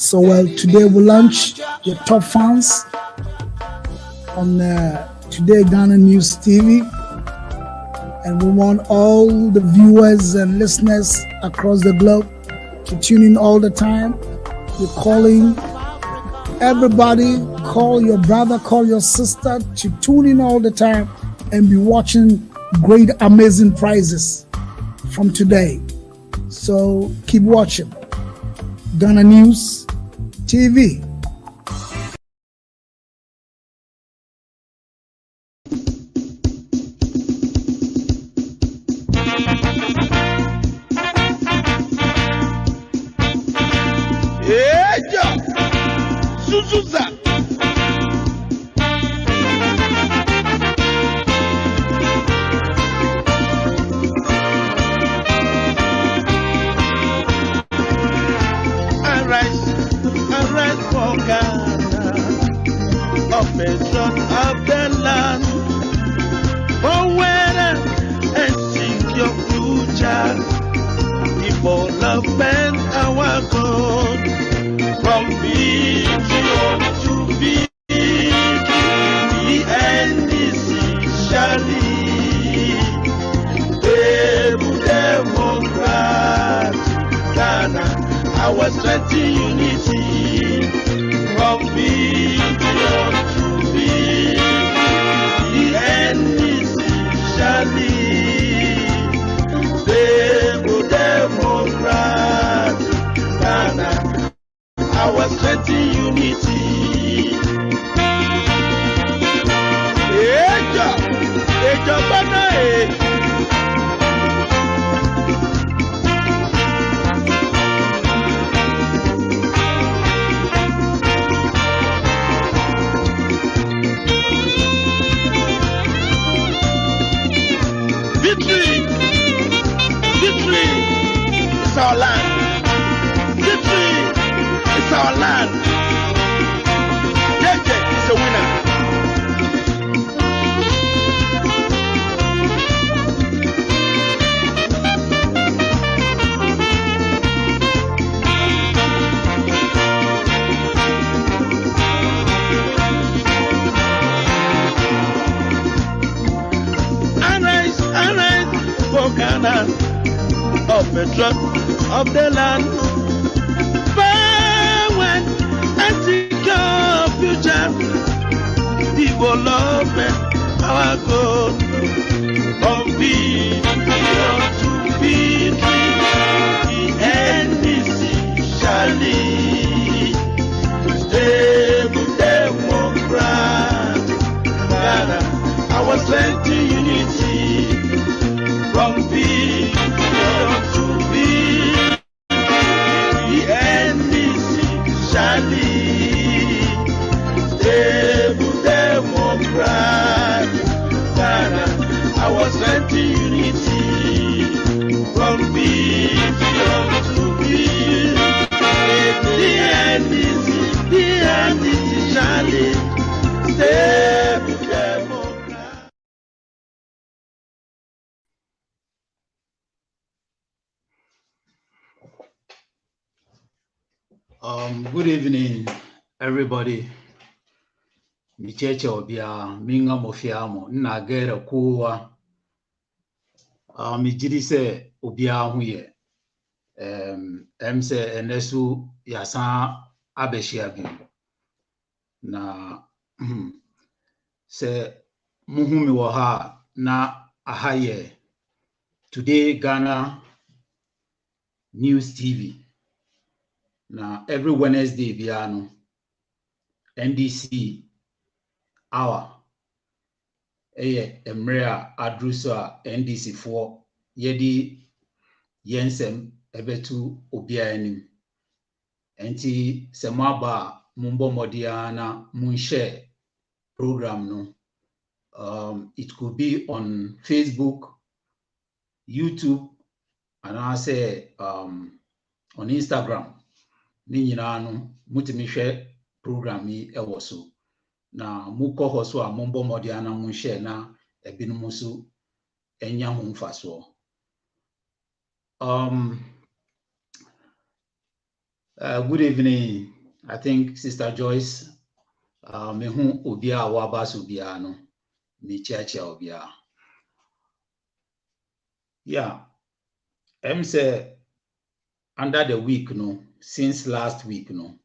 So today we launch the top fans on Today Ghana News TV, and we want all the viewers and listeners across the globe to tune in all the time. We're calling everybody, call your brother, call your sister to tune in all the time and be watching great, amazing prizes from today. So keep watching Ghana News TV. Development our God from vision to victory. The NDC shall lead. Stable Democrat Ghana, our strength in unity from vision to victory. The NDC shall lead. Stable Democrat Ghana, our strength in unity. Victory! Victory is our land. Victory is our land. JJ is a winner. Arise for Ghana, of the truck of the land. Forward and secure future. Development our goal. From vision to victory. The NDC shall lead. Stable Democrat Ghana, our strength in unity. From vision to victory, the NDC shall lead. Stable Democrat Ghana, our strength in unity. From vision to victory, the NDC shall lead. Stable Democrat. Good evening, everybody. Micheche obia minga mofiamo na gera kuwa. Mijiri se obia huye. Emse enesu yasan abeshiabi. Na se muhumi waha na ahaye. Today Ghana News TV. Now, every Wednesday, Biano, NDC, hour, Emrea, Adrusa, NDC 4, Yedi, Yensem, Ebetu, Obianim, Enti, Semaba, Mumbo Modiana, Munshare program, no. It could be on Facebook, YouTube, and I say on Instagram. Ninyinano mutimishe program yi ewo so na muko hoso a mombo modiana munhye na ebinumusu enya ho mfaso. Good evening I think Sister Joyce, me hu obia wabas obia no, me chia obia. Yeah, say under the week, no, since last week, no,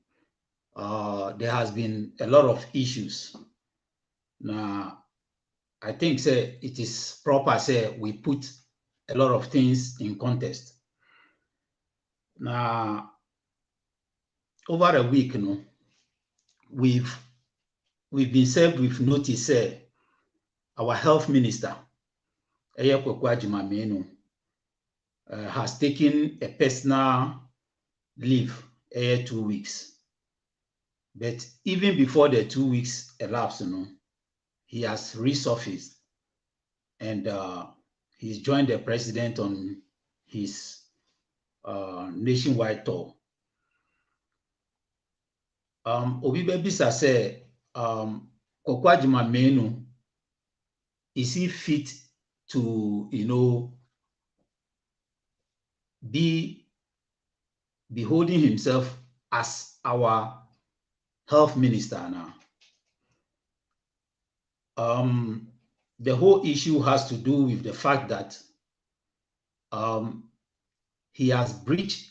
there has been a lot of issues. Now, I think say it is proper say we put a lot of things in context. Now, over a week, no, we've been served with notice. Our health minister, has taken a personal leave 2 weeks. But even before the 2 weeks elapsed, he has resurfaced and he's joined the president on his nationwide tour. Obi Bebisa said, Kokwajima Menu, is he fit to, be holding himself as our health minister now? The whole issue has to do with the fact that he has breached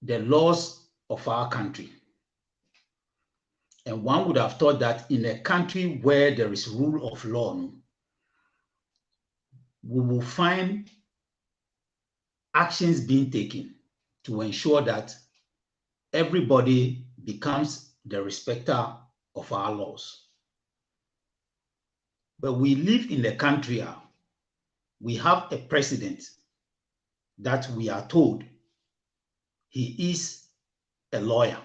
the laws of our country. And one would have thought that in a country where there is rule of law, we will find actions being taken to ensure that everybody becomes the respecter of our laws. But we live in a country, we have a president that we are told he is a lawyer.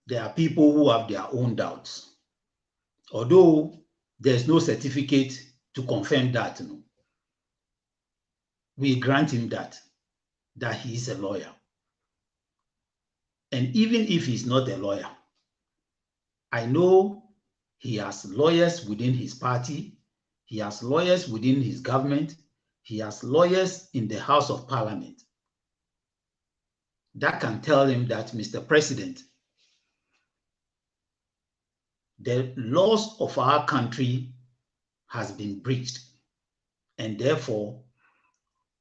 There are people who have their own doubts. Although there's no certificate to confirm that, we grant him that he is a lawyer. And even if he's not a lawyer, I know he has lawyers within his party, he has lawyers within his government, he has lawyers in the House of Parliament that can tell him that, Mr. President, the laws of our country has been breached, and therefore,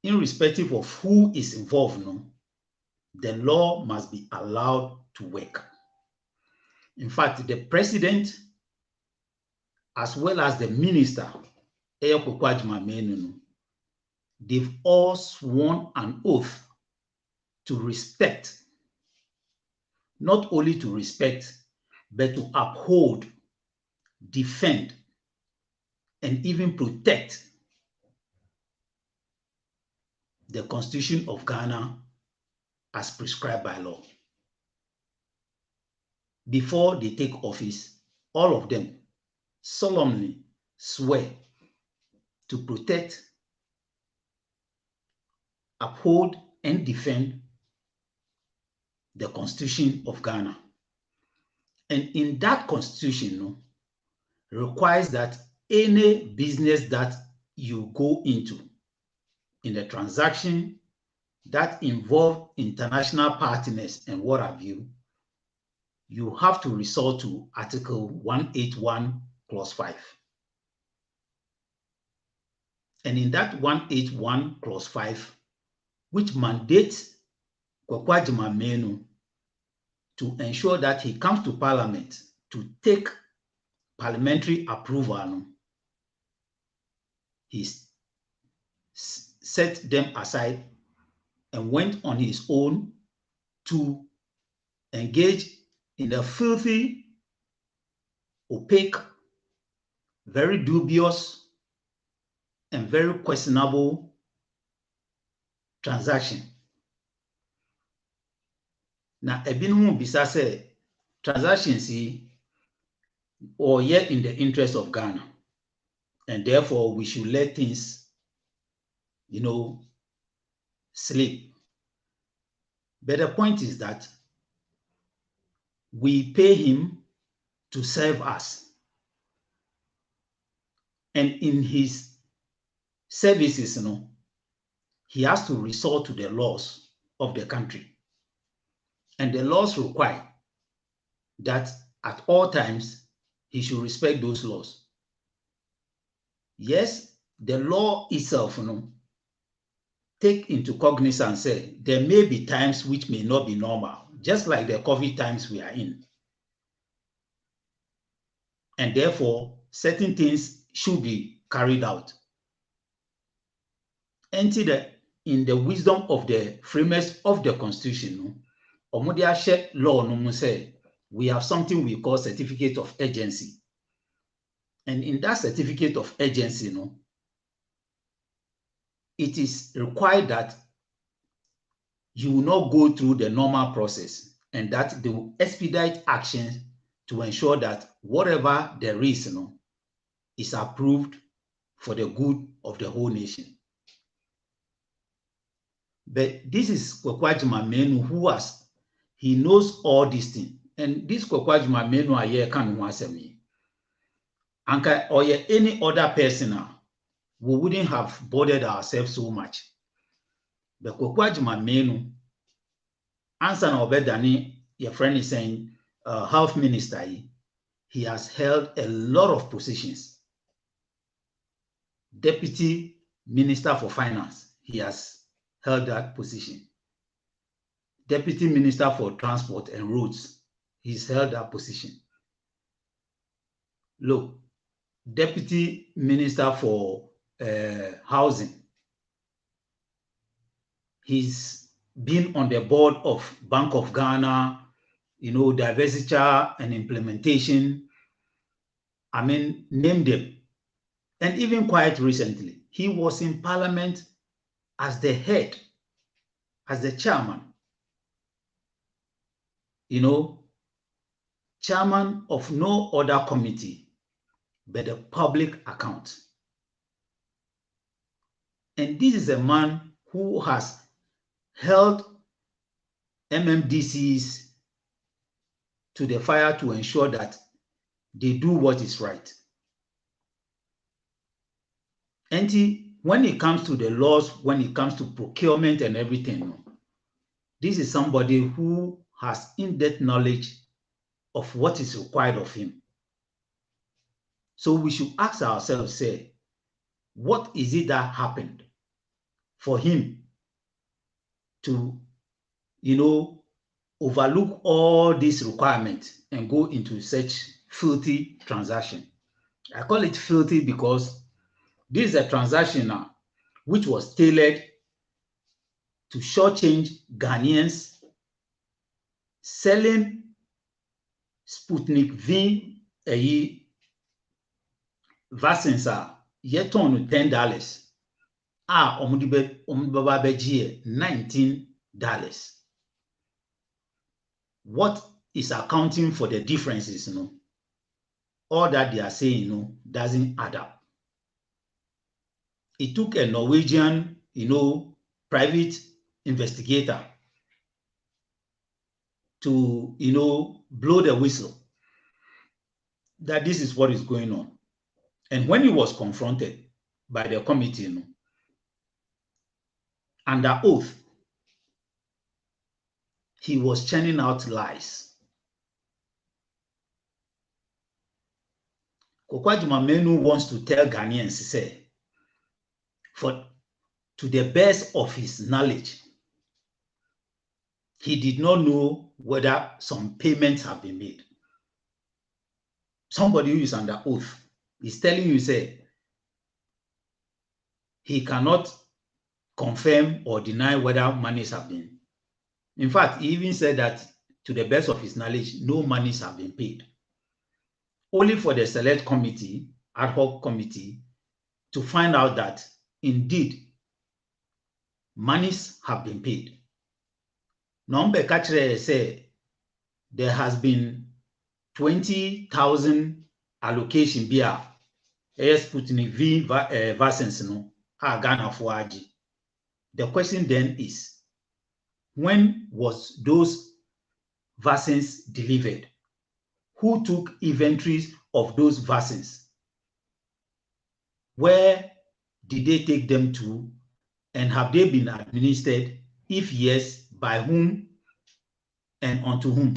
irrespective of who is involved, the law must be allowed to work. In fact, the president, as well as the minister, they've all sworn an oath to respect, not only to respect, but to uphold, defend, and even protect the Constitution of Ghana as prescribed by law. Before they take office, all of them solemnly swear to protect, uphold, and defend the Constitution of Ghana. And in that Constitution, requires that any business that you go into in a transaction that involve international partners and what have you, you have to resort to Article 181, Clause 5. And in that 181, Clause 5, which mandates Kwakwajima Menu to ensure that he comes to Parliament to take parliamentary approval, he set them aside and went on his own to engage in a filthy, opaque, very dubious, and very questionable transaction. Now, ebinumu bisa say transactions or yet in the interest of Ghana, and therefore we should let things, slip. But the point is that we pay him to serve us. And in his services, he has to resort to the laws of the country. And the laws require that at all times he should respect those laws. Yes, the law itself, take into cognizance, say, there may be times which may not be normal, just like the COVID times we are in. And therefore, certain things should be carried out. And in the wisdom of the framers of the Constitution, Omodia law no say we have something we call certificate of agency. And in that certificate of agency, it is required that you will not go through the normal process and that they will expedite actions to ensure that whatever there is, is approved for the good of the whole nation. But this is Kwakwajima Menu he knows all these things. And this Kwakwajima Menu aye can wasemi. Anka or any other person, we wouldn't have bothered ourselves so much. But Kwakwajima Menu, answer no better than your friend is saying, health minister, he has held a lot of positions. Deputy Minister for Finance, he has held that position. Deputy Minister for Transport and Roads, he's held that position. Look, Deputy Minister for Housing, he's been on the board of Bank of Ghana, divestiture and implementation. I mean, name them. And even quite recently, he was in Parliament as the head, as the chairman, chairman of no other committee but the public account. And this is a man who has held MMDCs to the fire to ensure that they do what is right. And when it comes to the laws, when it comes to procurement and everything, this is somebody who has in-depth knowledge of what is required of him. So we should ask ourselves, say, what is it that happened for him to, overlook all these requirements and go into such filthy transaction? I call it filthy because this is a transaction now which was tailored to shortchange Ghanaians selling Sputnik V vaccines yeton $10 $19. What is accounting for the differences? All that they are saying doesn't add up. It took a Norwegian private investigator to blow the whistle that this is what is going on. And when he was confronted by the committee under oath, he was churning out lies. Kwakwajima Menu wants to tell Ghanaians, say, to the best of his knowledge, he did not know whether some payments have been made. Somebody who is under oath is telling you, say, he cannot confirm or deny whether monies have been. In fact, he even said that to the best of his knowledge, no monies have been paid. Only for the select committee, ad hoc committee, to find out that indeed monies have been paid. Number Kachre say there has been 20,000 allocation via Sputnik V vaccines Ghana for AG. The question then is, when was those vaccines delivered? Who took inventories of those vaccines? Where did they take them to? And have they been administered? If yes, by whom and unto whom?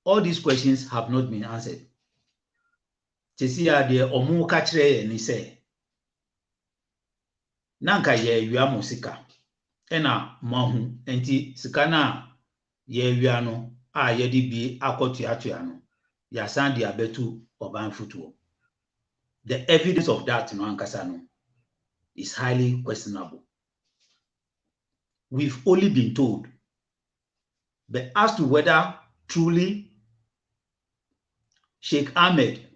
All these questions have not been answered. Tesia de omu ka kyerɛ ni sɛ nanka ye wia mo sika ɛna mahu enti sika na ye wia no a ye di bi akɔtuatua no ya san de abetu oban futuo. The evidence of that no ankasa no is highly questionable. We've only been told, but as to whether truly Sheikh Ahmed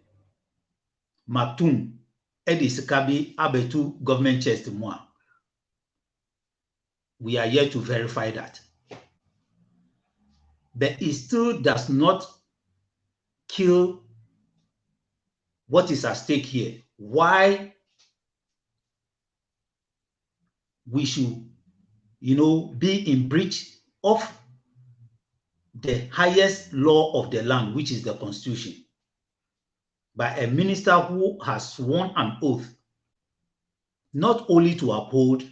Maktoum Edi Sikabi abetu government chest mu a, we are yet to verify that. But it still does not kill what is at stake here. Why we should, be in breach of the highest law of the land, which is the Constitution, by a minister who has sworn an oath not only to uphold,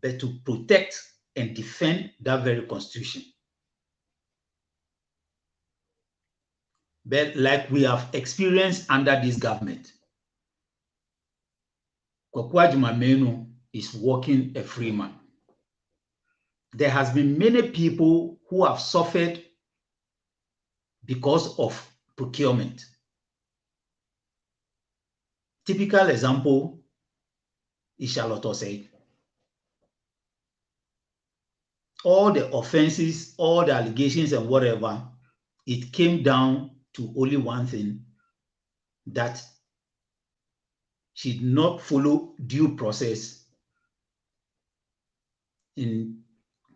but to protect and defend that very Constitution. But like we have experienced under this government, Kwaku Agyeman is walking a free man. There has been many people who have suffered because of procurement. Typical example is Charlotte Osei. All the offenses, all the allegations and whatever, it came down to only one thing, that she did not follow due process in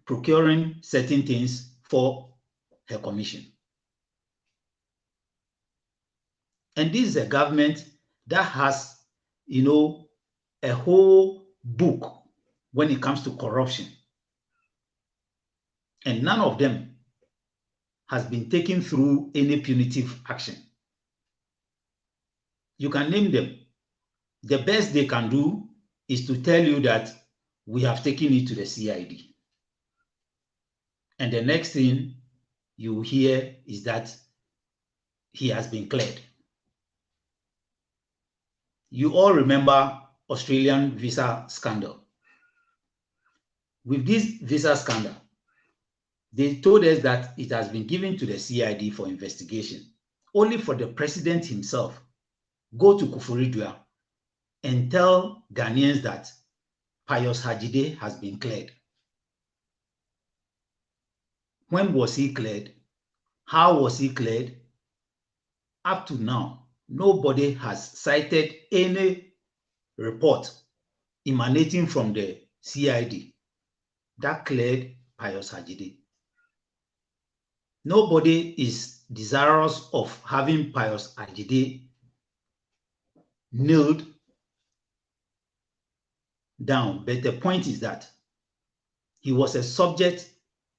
procuring certain things for her commission. And this is a government that has, a whole book when it comes to corruption. And none of them has been taken through any punitive action. You can name them. The best they can do is to tell you that we have taken it to the CID. And the next thing you hear is that he has been cleared. You all remember Australian visa scandal. With this visa scandal, they told us that it has been given to the CID for investigation, only for the president himself go to Kufuridua and tell Ghanaians that Pius Hajide has been cleared. When was he cleared? How was he cleared? Up to now, nobody has cited any report emanating from the CID that cleared Pius Hajide. Nobody is desirous of having Pius Hajide nailed down, but the point is that he was a subject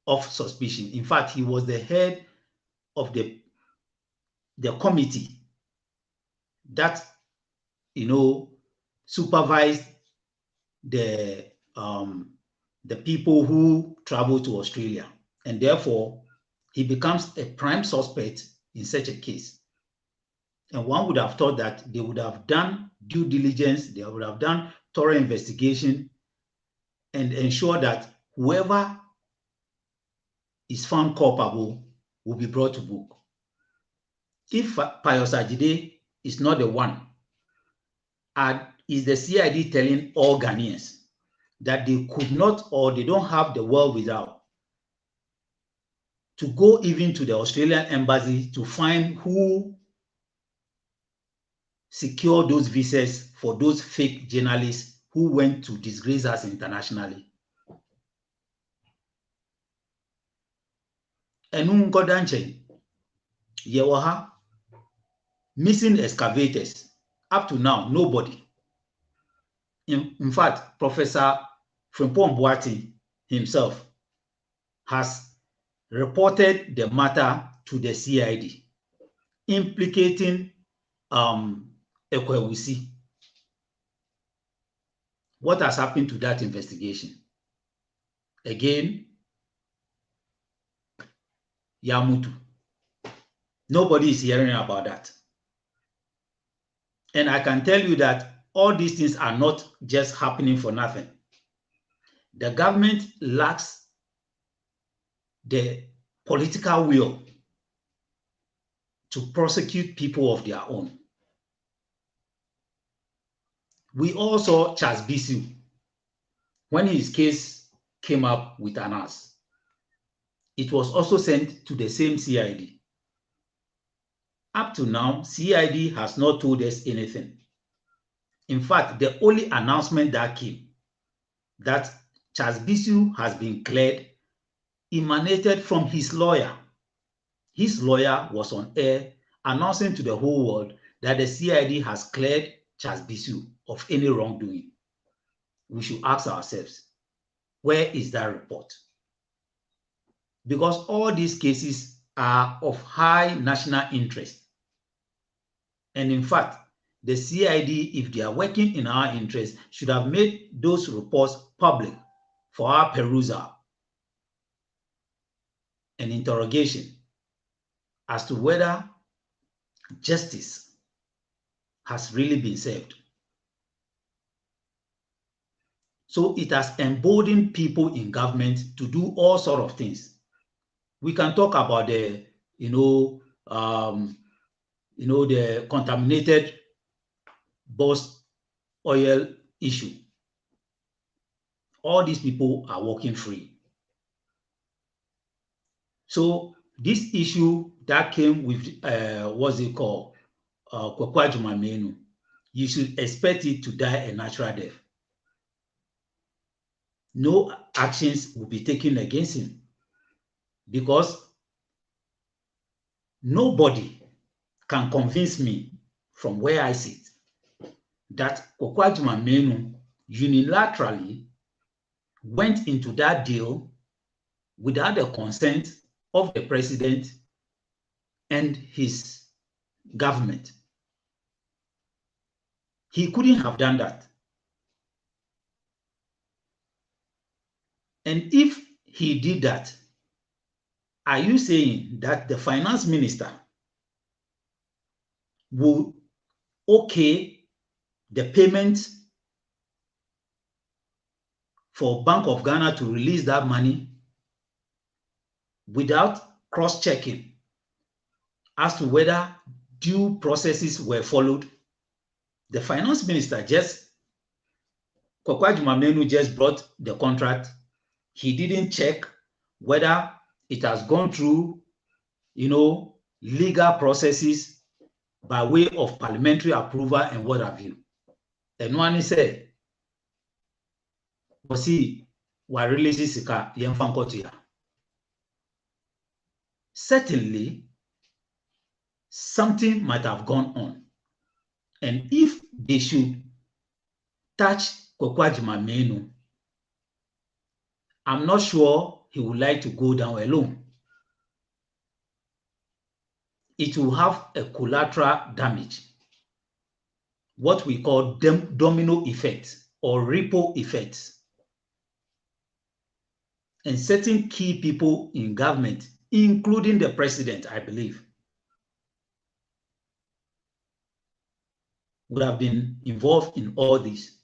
of suspicion. In fact, he was the head of the committee that supervised the people who travel to Australia, and therefore he becomes a prime suspect in such a case. And one would have thought that they would have done due diligence, they would have done thorough investigation and ensure that whoever is found culpable will be brought to book. If Pius Hajide is not the one, is the CID telling all Ghanaians that they could not, or they don't have the wherewithal to go even to the Australian embassy to find who secured those visas for those fake journalists who went to disgrace us internationally? Enun Godanche, Yewaha, missing excavators. Up to now, nobody. In fact, Professor Frimpong Boati himself has reported the matter to the CID, implicating Ekwewusi. What has happened to that investigation? Again, Yamutu. Nobody is hearing about that. And I can tell you that all these things are not just happening for nothing. The government lacks the political will to prosecute people of their own. We all saw Charles Bisu when his case came up with Anas. It was also sent to the same CID. Up to now, CID has not told us anything. In fact, the only announcement that came that Charles Bisu has been cleared emanated from his lawyer. His lawyer was on air announcing to the whole world that the CID has cleared Charles Bisu of any wrongdoing. We should ask ourselves, where is that report? Because all these cases are of high national interest. And in fact, the CID, if they are working in our interest, should have made those reports public for our perusal and interrogation as to whether justice has really been served. So it has emboldened people in government to do all sorts of things. We can talk about the, the contaminated Boss oil issue. All these people are walking free. So this issue that came with what's it called, Kwakwa Jumamenu, you should expect it to die a natural death. No actions will be taken against him because nobody can convince me from where I sit that Kwakwa Jumamenu unilaterally went into that deal without the consent of the president and his government. He couldn't have done that. And if he did that, are you saying that the finance minister will okay the payment for Bank of Ghana to release that money without cross-checking as to whether due processes were followed? The finance minister Kwakwa Jumamenu just brought the contract. He didn't check whether it has gone through, legal processes by way of parliamentary approval and what have you. And one said, certainly, something might have gone on. And if they should touch Kwakwa Jumamenu, I'm not sure he would like to go down alone. It will have a collateral damage, what we call domino effect or ripple effects. And certain key people in government, including the president, I believe, would have been involved in all this.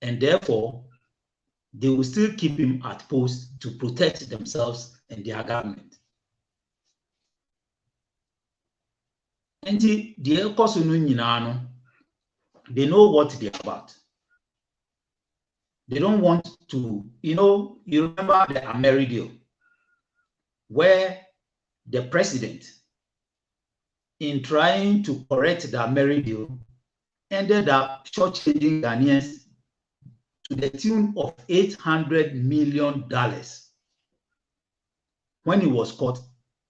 And therefore, they will still keep him at post to protect themselves and their government. And the they know what they're about. They don't want to, you remember the Ameri deal, where the president, in trying to correct the Ameri deal, ended up shortchanging Ghanaians to the tune of $800 million. When he was caught,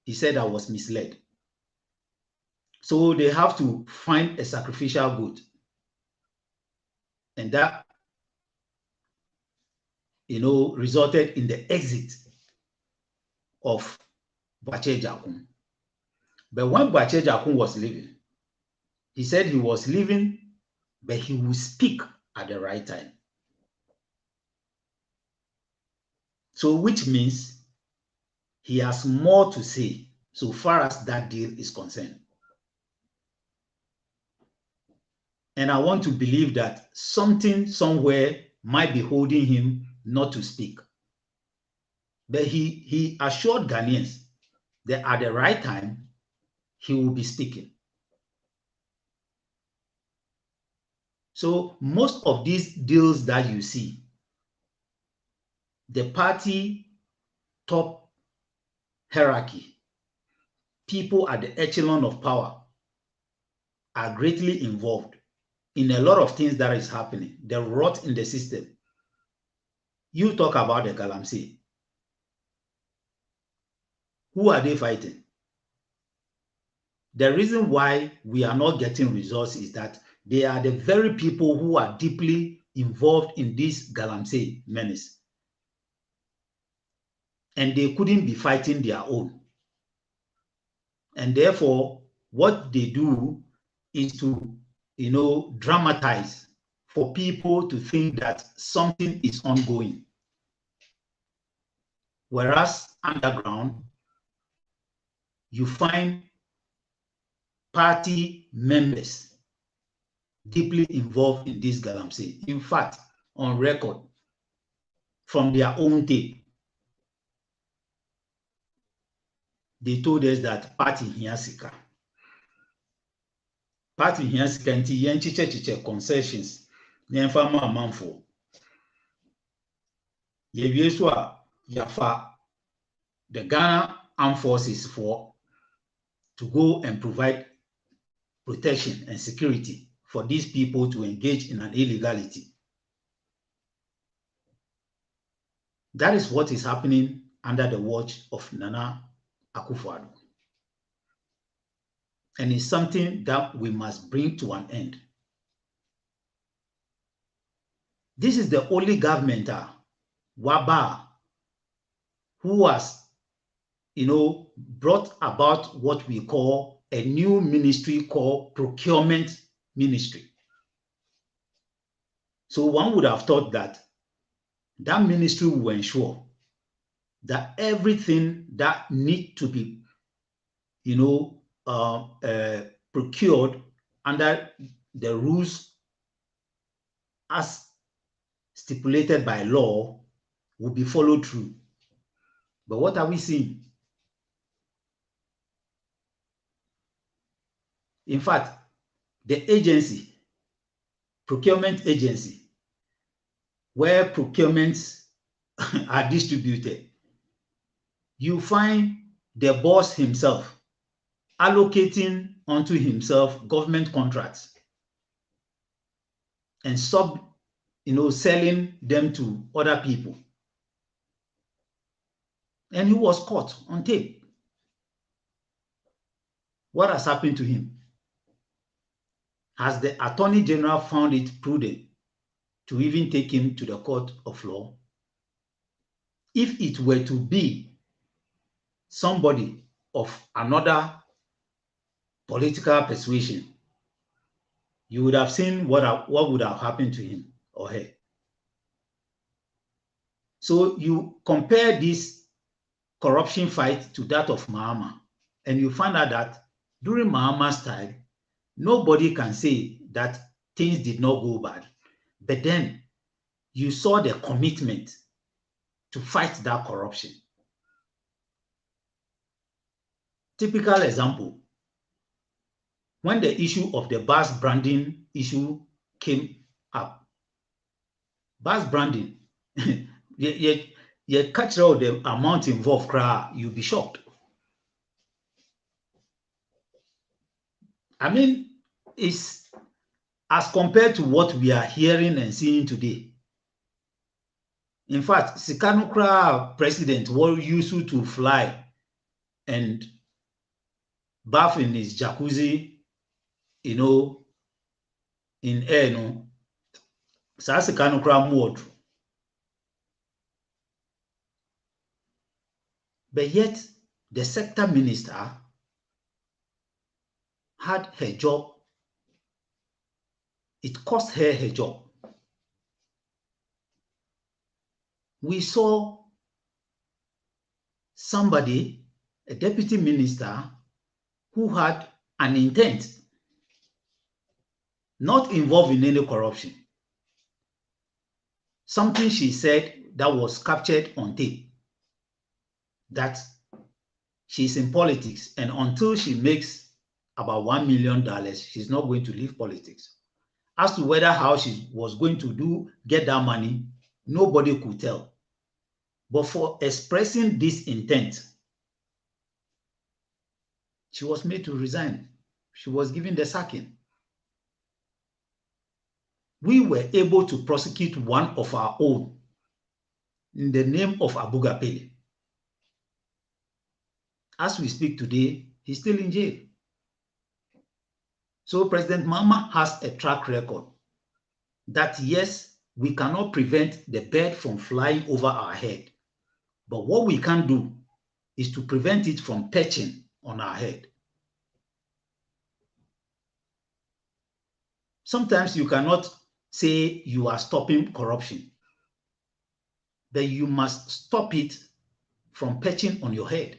he said I was misled. So they have to find a sacrificial goat. And that, resulted in the exit of Boakye Jakun. But when Boakye Jakun was leaving, he said he was leaving, but he would speak at the right time. So which means he has more to say so far as that deal is concerned. And I want to believe that something somewhere might be holding him not to speak. But he assured Ghanaians that at the right time, he will be speaking. So most of these deals that you see, the party top hierarchy, people at the echelon of power are greatly involved in a lot of things that is happening. The rot in the system. You talk about the Galamsey. Who are they fighting? The reason why we are not getting results is that they are the very people who are deeply involved in this Galamsey menace. And they couldn't be fighting their own. And therefore, what they do is to, dramatize for people to think that something is ongoing. Whereas underground, you find party members deeply involved in this Galamsey. In fact, on record, from their own tape, they told us that party hiasika. Party hiasika nti yenchiche concessions nyemfa ma amanfo. Yewie so a yafa the Ghana Armed Forces to go and provide protection and security for these people to engage in an illegality. That is what is happening under the watch of Nana Akufo-Addo. And it's something that we must bring to an end. This is the only government, Waba, who has, brought about what we call a new ministry called Procurement Ministry. So one would have thought that that ministry will ensure that everything that needs to be, procured under the rules as stipulated by law will be followed through. But what are we seeing? In fact, the agency, procurement agency, where procurements are distributed, you find the boss himself allocating onto himself government contracts and selling them to other people. And he was caught on tape. What has happened to him? Has the Attorney General found it prudent to even take him to the court of law? If it were to be somebody of another political persuasion, you would have seen what would have happened to him or her. So you compare this corruption fight to that of Mahama, and you find out that during Mahama's time, nobody can say that things did not go bad. But then you saw the commitment to fight that corruption. Typical example, when the issue of the bus branding issue came up, bus branding, you catch out the amount involved, you'll be shocked. I mean, it's as compared to what we are hearing and seeing today. In fact, Sikanukra president were used to fly and bath in his jacuzzi, in air, Sa Sikanukra mode. But yet, the sector minister had her job. It cost her her job. We saw somebody, a deputy minister, who had an intent, not involved in any corruption. Something she said that was captured on tape, that she's in politics, and until she makes about $1 million, she's not going to leave politics. As to whether how she was going to get that money, nobody could tell. But for expressing this intent, she was made to resign. She was given the sacking. We were able to prosecute one of our own in the name of Abuga Pele. As we speak today, he's still in jail. So President Mahama has a track record that, yes, we cannot prevent the bird from flying over our head. But what we can do is to prevent it from perching on our head. Sometimes you cannot say you are stopping corruption, but you must stop it from perching on your head.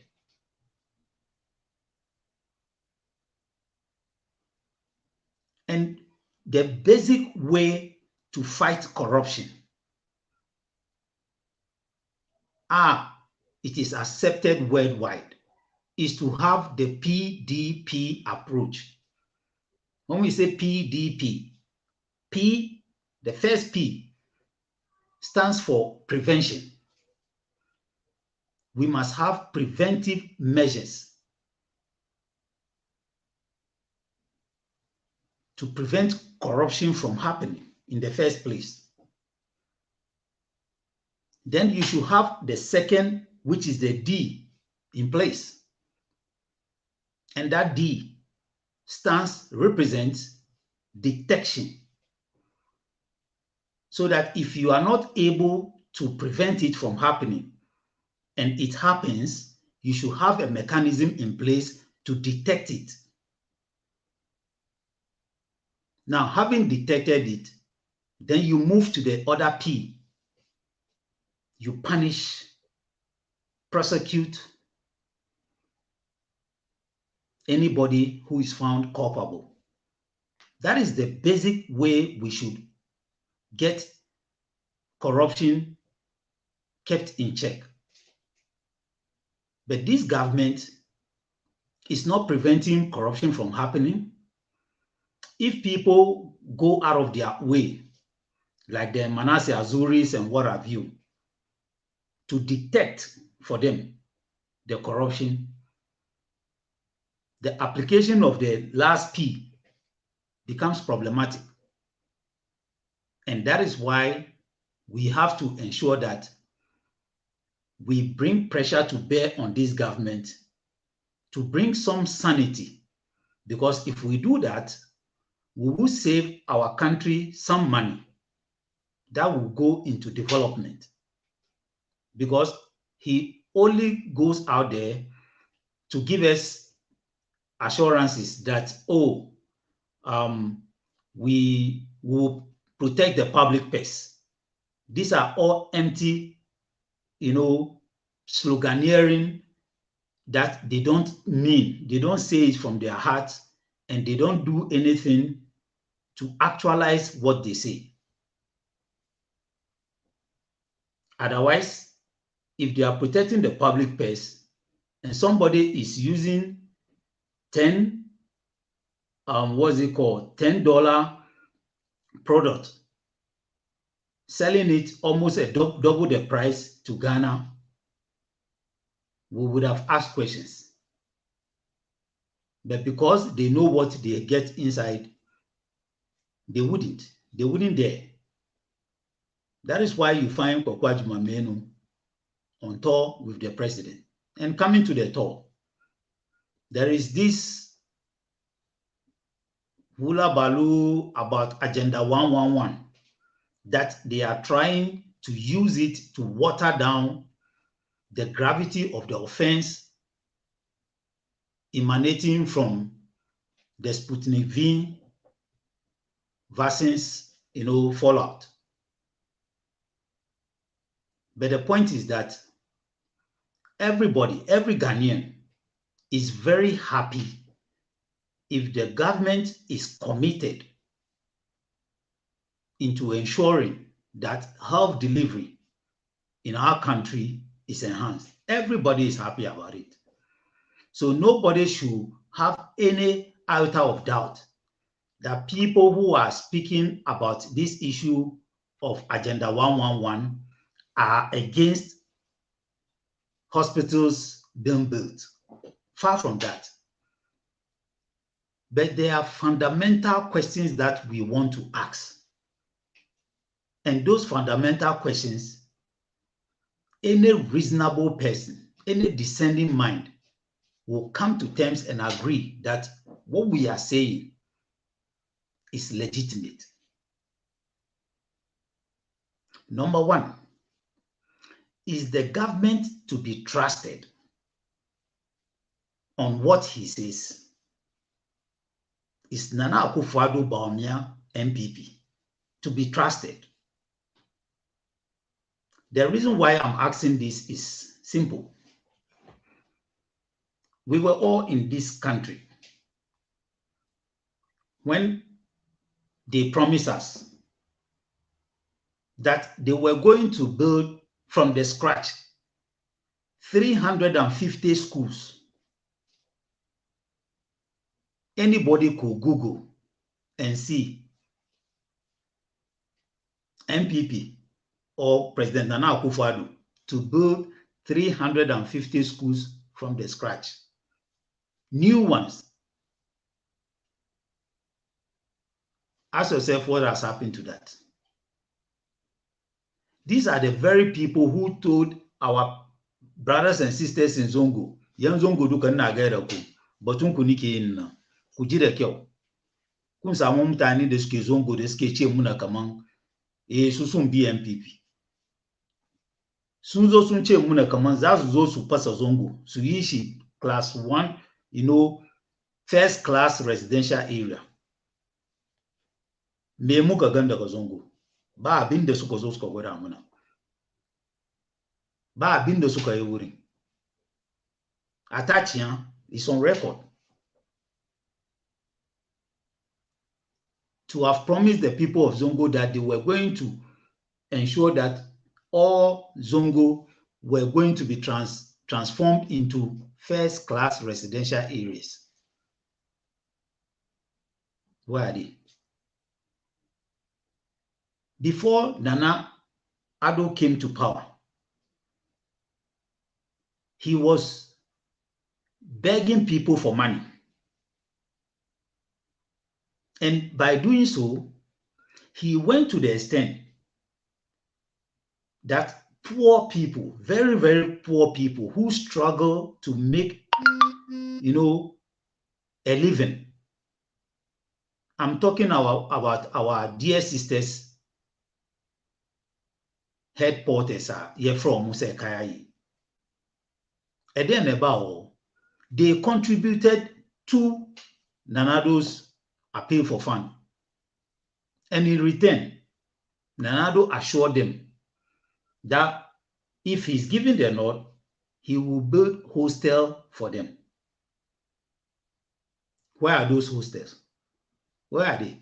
And the basic way to fight corruption, it is accepted worldwide, is to have the PDP approach. When we say PDP, P, the first P, stands for prevention. We must have preventive measures to prevent corruption from happening in the first place. Then you should have the second, which is the D, in place. And that D represents detection. So that if you are not able to prevent it from happening and it happens, you should have a mechanism in place to detect it. Now, having detected it, then you move to the other P. You punish, prosecute anybody who is found culpable. That is the basic way we should get corruption kept in check. But this government is not preventing corruption from happening. If people go out of their way, like the Manasseh Azuris and what have you, to detect for them the corruption, the application of the last P becomes problematic. And that is why we have to ensure that we bring pressure to bear on this government to bring some sanity. Because if we do that, we will save our country some money that will go into development. Because he only goes out there to give us assurances that, we will protect the public purse. These are all empty, sloganeering that they don't mean. They don't say it from their hearts, and they don't do anything to actualize what they say. Otherwise, if they are protecting the public purse and somebody is using $10 product, selling it almost at double the price to Ghana, we would have asked questions. But because they know what they get inside, they wouldn't dare. That is why you find Kwakwa Jumamenu on tour with the president. And coming to the tour, there is this hula baloo about Agenda 111 that they are trying to use it to water down the gravity of the offense emanating from the Sputnik V vaccines, fallout. But the point is that everybody, every Ghanaian is very happy if the government is committed into ensuring that health delivery in our country is enhanced. Everybody is happy about it. So nobody should have any iota of doubt that people who are speaking about this issue of Agenda 111 are against hospitals being built. Far from that. But there are fundamental questions that we want to ask. And those fundamental questions, any reasonable person, any discerning mind will come to terms and agree that what we are saying is legitimate. Number one, is the government to be trusted on what he says? Is Nana Akufo-Addo Bawumia MPP to be trusted? The reason why I'm asking this is simple. We were all in this country when they promised us that they were going to build from the scratch 350 schools. Anybody could Google and see MPP or President Nana Akufo-Addo to build 350 schools from the scratch. New ones. Ask yourself what has happened to that. These are the very people who told our brothers and sisters in Zongo, "Yan Zongo do kan na gaira ku, batun ku nike yin nan, ku ji da kyau. Kun samu mutane da suke Zongo da suke ce muna kaman su sun bi MPP. Sun zo sun ce muna kaman za su zo su fasa Zongo, su yi shi class 1, first class residential area. Me muka gan daga Zongo? Ba abin da suka zo suka gwada muna. Ba abin da suka yi wurin. Atachian is on record to have promised the people of Zongo that they were going to ensure that all Zongo were going to be transformed into first-class residential areas. Where are they? Before Nana Addo came to power, he was begging people for money. And by doing so, he went to the extent that poor people, very, very poor people who struggle to make, a living. I'm talking about our dear sisters, head porters, from Musekaya. And then about, they contributed to Nanado's appeal for fund. And in return, Nanado assured them that if he's given the nod, he will build hostel for them. Where are those hostels? Where are they?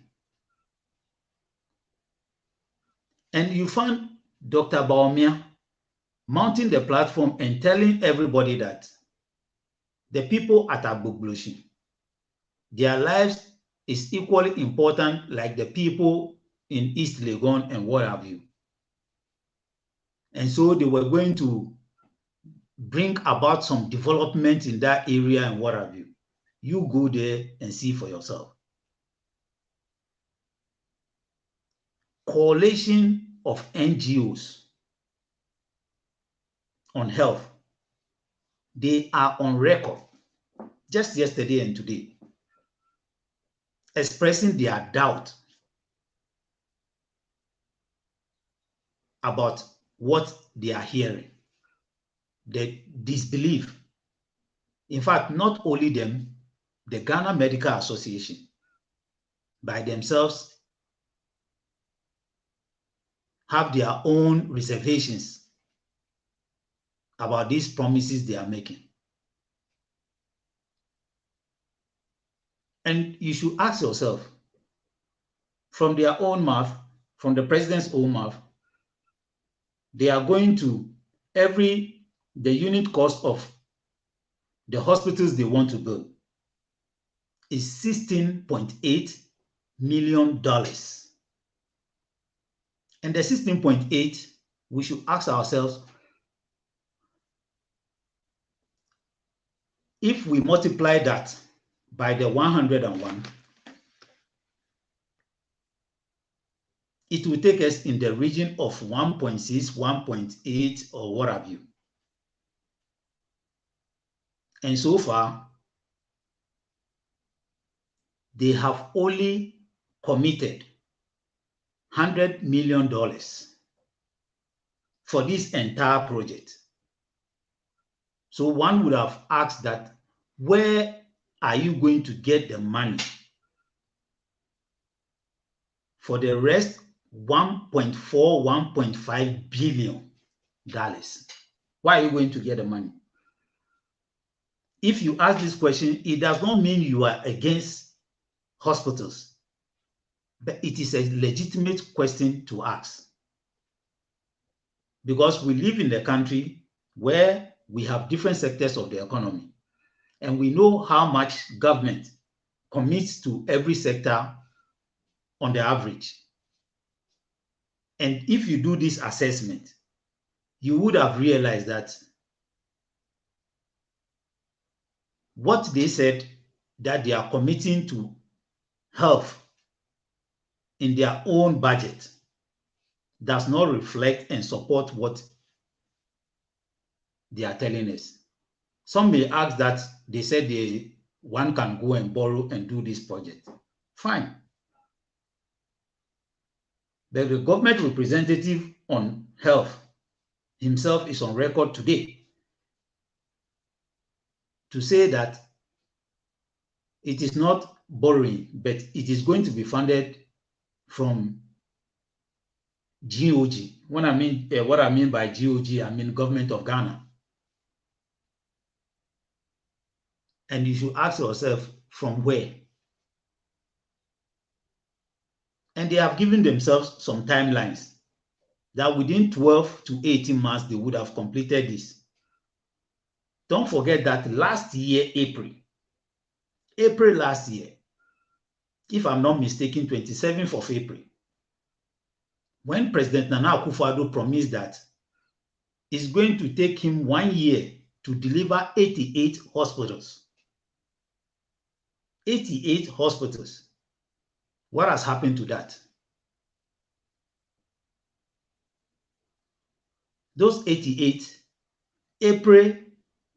And you found Dr. Bawumia mounting the platform and telling everybody that the people at Agbogbloshie, their lives is equally important like the people in East Legon and what have you. And so they were going to bring about some development in that area and what have you. You go there and see for yourself. Coalition of NGOs on health, they are on record just yesterday and today, expressing their doubt about what they are hearing, the disbelief. In fact, not only them, the Ghana Medical Association by themselves have their own reservations about these promises they are making. And you should ask yourself, from their own mouth, from the president's own mouth, they are going to the unit cost of the hospitals they want to build is $16.8 million. And the 16.8, we should ask ourselves, if we multiply that by the 101, it will take us in the region of 1.6, 1.8, or what have you. And so far, they have only committed $100 million for this entire project. So one would have asked that, where are you going to get the money for the rest 1.4, 1.5 billion dollars? Where are you going to get the money? If you ask this question, it does not mean you are against hospitals, but it is a legitimate question to ask. Because we live in a country where we have different sectors of the economy, and we know how much government commits to every sector on the average. And if you do this assessment, you would have realized that what they said that they are committing to health in their own budget does not reflect and support what they are telling us. Some may ask that they said one can go and borrow and do this project. Fine. But the government representative on health himself is on record today to say that it is not borrowing, but it is going to be funded from GOG. What I mean by GOG, I mean Government of Ghana. And you should ask yourself, from where? And they have given themselves some timelines that within 12 to 18 months, they would have completed this. Don't forget that last year, April last year, if I'm not mistaken, 27th of April, when President Nana Akufo-Addo promised that it's going to take him 1 year to deliver 88 hospitals. 88 hospitals. What has happened to that? Those 88,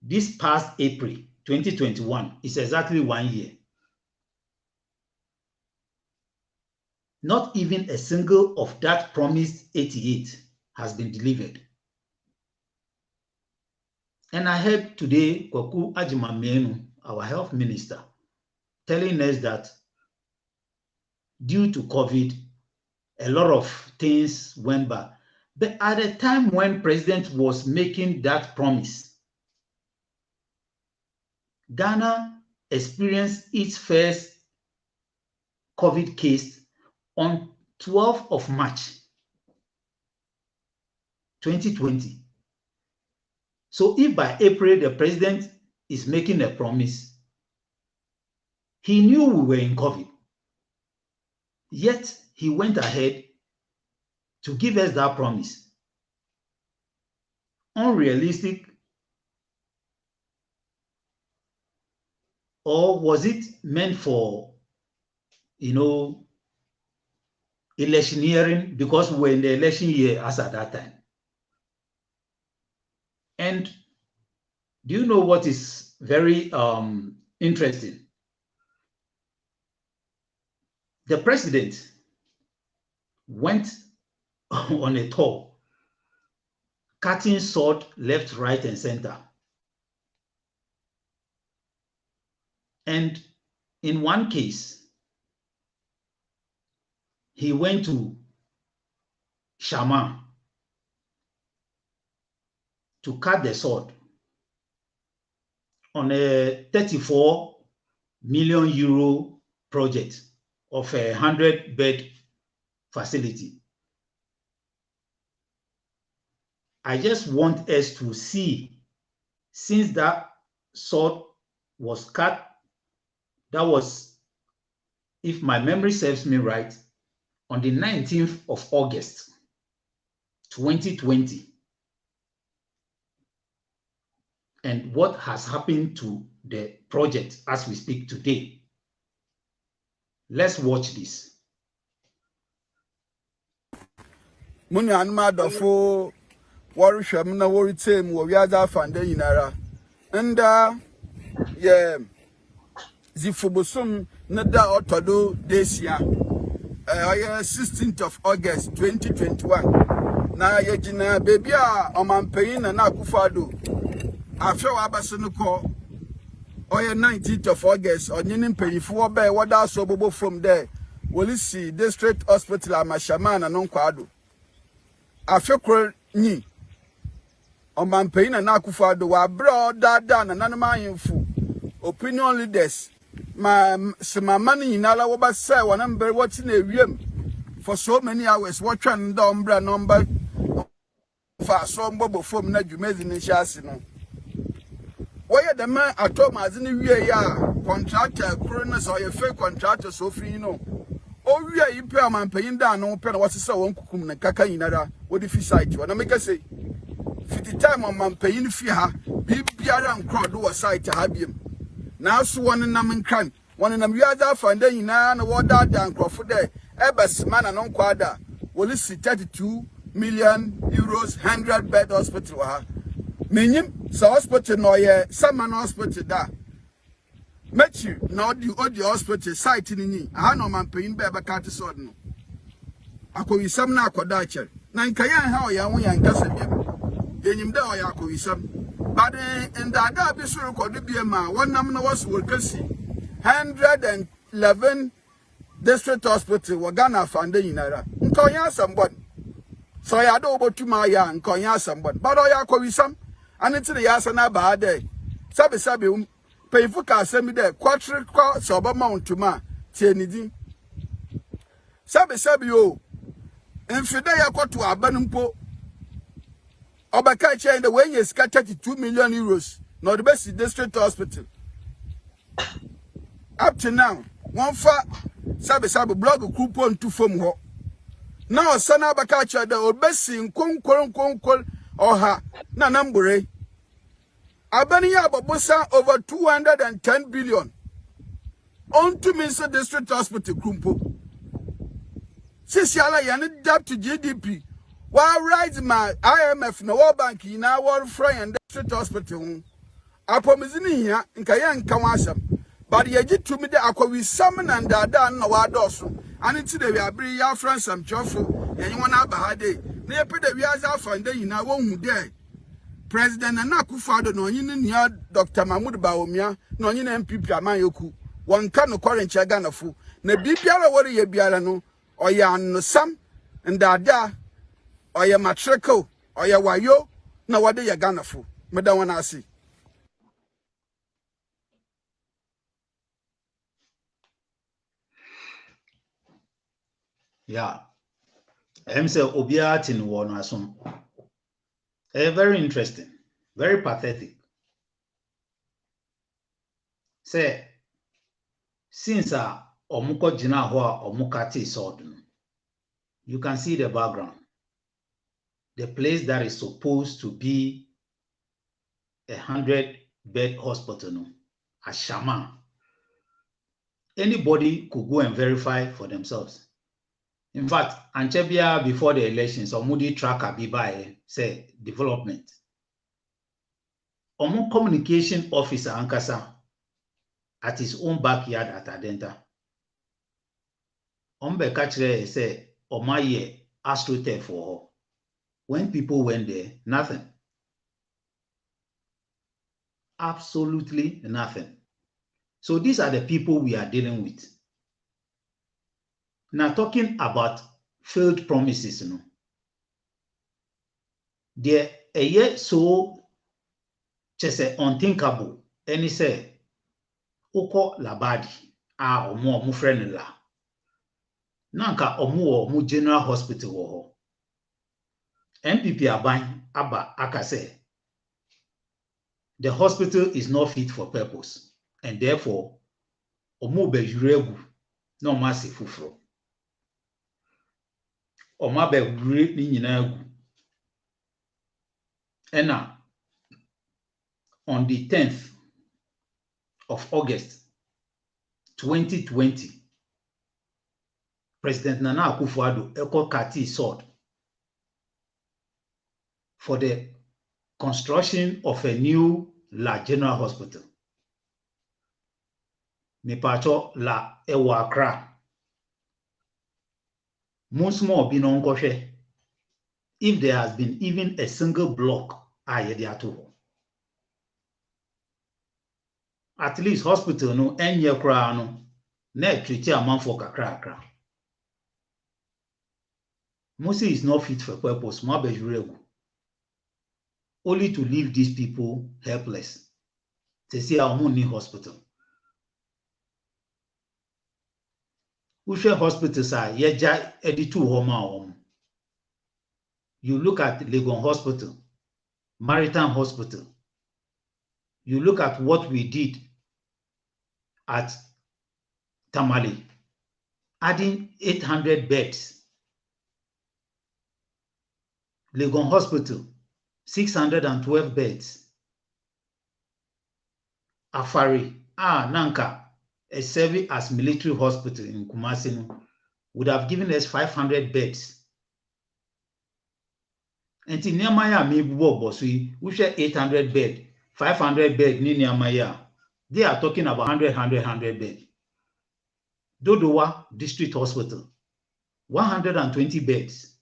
this past April 2021, is exactly 1 year. Not even a single of that promised 88 has been delivered. And I heard today Kwaku Agyeman-Manu, our health minister, telling us that due to COVID, a lot of things went back. But at the time when President was making that promise, Ghana experienced its first COVID case on 12th of March 2020. So if by April the president is making a promise, he knew we were in COVID, yet he went ahead to give us that promise. Unrealistic, or was it meant for, electioneering, because we were in the election year as at that time? And do you know what is very interesting? The president went on a tour, cutting sword left, right, and center. And in one case, he went to Shama to cut the sword on a 34 million euro project of a 100-bed facility. I just want us to see, since that sword was cut, that was, if my memory serves me right, on the 19th of August, 2020. And what has happened to the project as we speak today. Let's watch this. Muni anma dofo waruhwem na woritem wo wiaza fande yinara. Nda ye zifobosum na da otodo desia. 16th of August 2021. Na ye gina baby a omampanyin na akufado. Afia wa abase no ko 19th of August onyini mpanyifo oba wada so bobo from there. Wolisi District Hospital Amashama na nonkwado. Afekro ni omampanyin na akufado wa bro dada na nanama yinfu opinion leaders ma semamani yinala wo ba say wona mber wati na ewiem for so many hours watching the umbra number for so mbobo form na dwumezi ni hyase no where the man atom as ni wie ya contractor kuro so ye fake contractor so free no o wie yi pe omampanyin da no pe na wose say won kukum na kaka yinara wo di fi site wona make say 50 time omampanyin fi ha bibiara nkro do wo site ha biem na so won nam nkan won nam wiaza fanda yina na wo da nkrofo de ebesma na non kwada wolisi 32 million euros 100-bed hospital ha menyim so hospital no ye sama no hospital da mechi na odi hospital site ni ha no omampanyin be bekate sword no akowisam na akoda acher na nkayan ha o ya ho ya nkasa biem yenyim da o ya akowisam but in the ada bi so record bi ma wonam na was workasi 111 district hospital wa Ghana fanda yinara nkonya asambon so ya do obotuma ya nkonya asambon but o ya akowisam anitire ya sana ba ade sabe payfu ka asemi de kwatre kwa so ba mountuma tienidi sabe o enfide ya kwoto abanimpo Obaka chain the way is 32 million euros. Not the best district hospital. Up to now, one fa sabe blog coupon to form ho. Now sana bakacha the obesi nkon oha na nambure. Abani ya babusa over 210 billion. On to Minister District Hospital Kumpo. Sisi ala yani debt to GDP. Why rise my IMF na World Bank na World Free and District Hospital apomizini hia nkaya nkanwasam but ye gitu mi de akwawi sam na ndada na wadoso ani ti de wi abiri ya fransam chofo yenyi wona aba ha de na ye pe de wi aza afande yina wo hu de president na akufado na onyi ni Dr. Mahmoud Bawumia na onyi na MPP amanyoku wonka no korenche ganafo na bibiara wori ye biara no oya no sam ndada oya matreko oya wayo na wade ya ganafo meda wana asi. Yeah, say obia tin wo no asom. Very interesting, very pathetic. Say since omuko jina ho omukati sword, you can see the background. The place that is supposed to be a 100-bed hospital, no, a shaman. Anybody could go and verify for themselves. In fact, Anchebia before the elections, Omudi tracker Bibaye say development. Omo communication officer Ankasa at his own backyard at Adenta. Ombe Kachre say Omaye astroturf for her. When people went there, nothing. Absolutely nothing. So these are the people we are dealing with. Now talking about failed promises, there ɛyɛ so kyɛ sɛ unthinkable ɛne sɛ wokɔ Labadi a ɔmo frɛ no La na nka ɔmo general hospital wɔ hɔ. MPP aban aba aka sɛ the hospital is not fit for purpose and therefore ɔmo bɛyura egu na ɔmo ase foforɔ. Ɔmo abɛwura ne nyinaa egu. Ɛna on the 10th of August 2020, President Nana Akufo-Addo ɛkɔ Kati sword for the construction of a new La General Hospital. Mepacho La ɛwɔ Accra. Musmo obi no nkɔhwɛ if there has been even a single block a yɛde ato hɔ. At least hospital no ɛnyɛ koraa no na ɛtreat amanfoɔ kakra. Musi is not fit for purpose. Only to leave these people helpless. They say our money hospital. Ushe hospitals are yeja editu homa. You look at Legon Hospital, Maritime Hospital. You look at what we did at Tamale, adding 800 beds. Legon Hospital, 612 beds. Afari, Nanka, a serving as military hospital in Kumasi would have given us 500 beds. And in Niamaya, maybe we share 800 beds, 500 beds in Niamaya. They are talking about 100 beds. Dodowa District Hospital, 120 beds.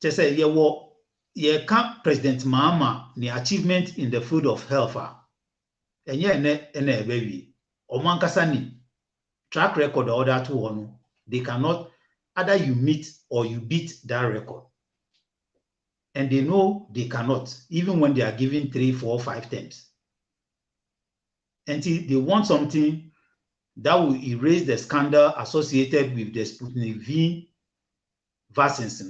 Just say ye can't President Mahama the achievement in the field of health. And ye baby. Omankasani track record order to one. They cannot either you meet or you beat that record. And they know they cannot, even when they are given 3, 4, 5 times. Until they want something that will erase the scandal associated with the Sputnik V vaccines,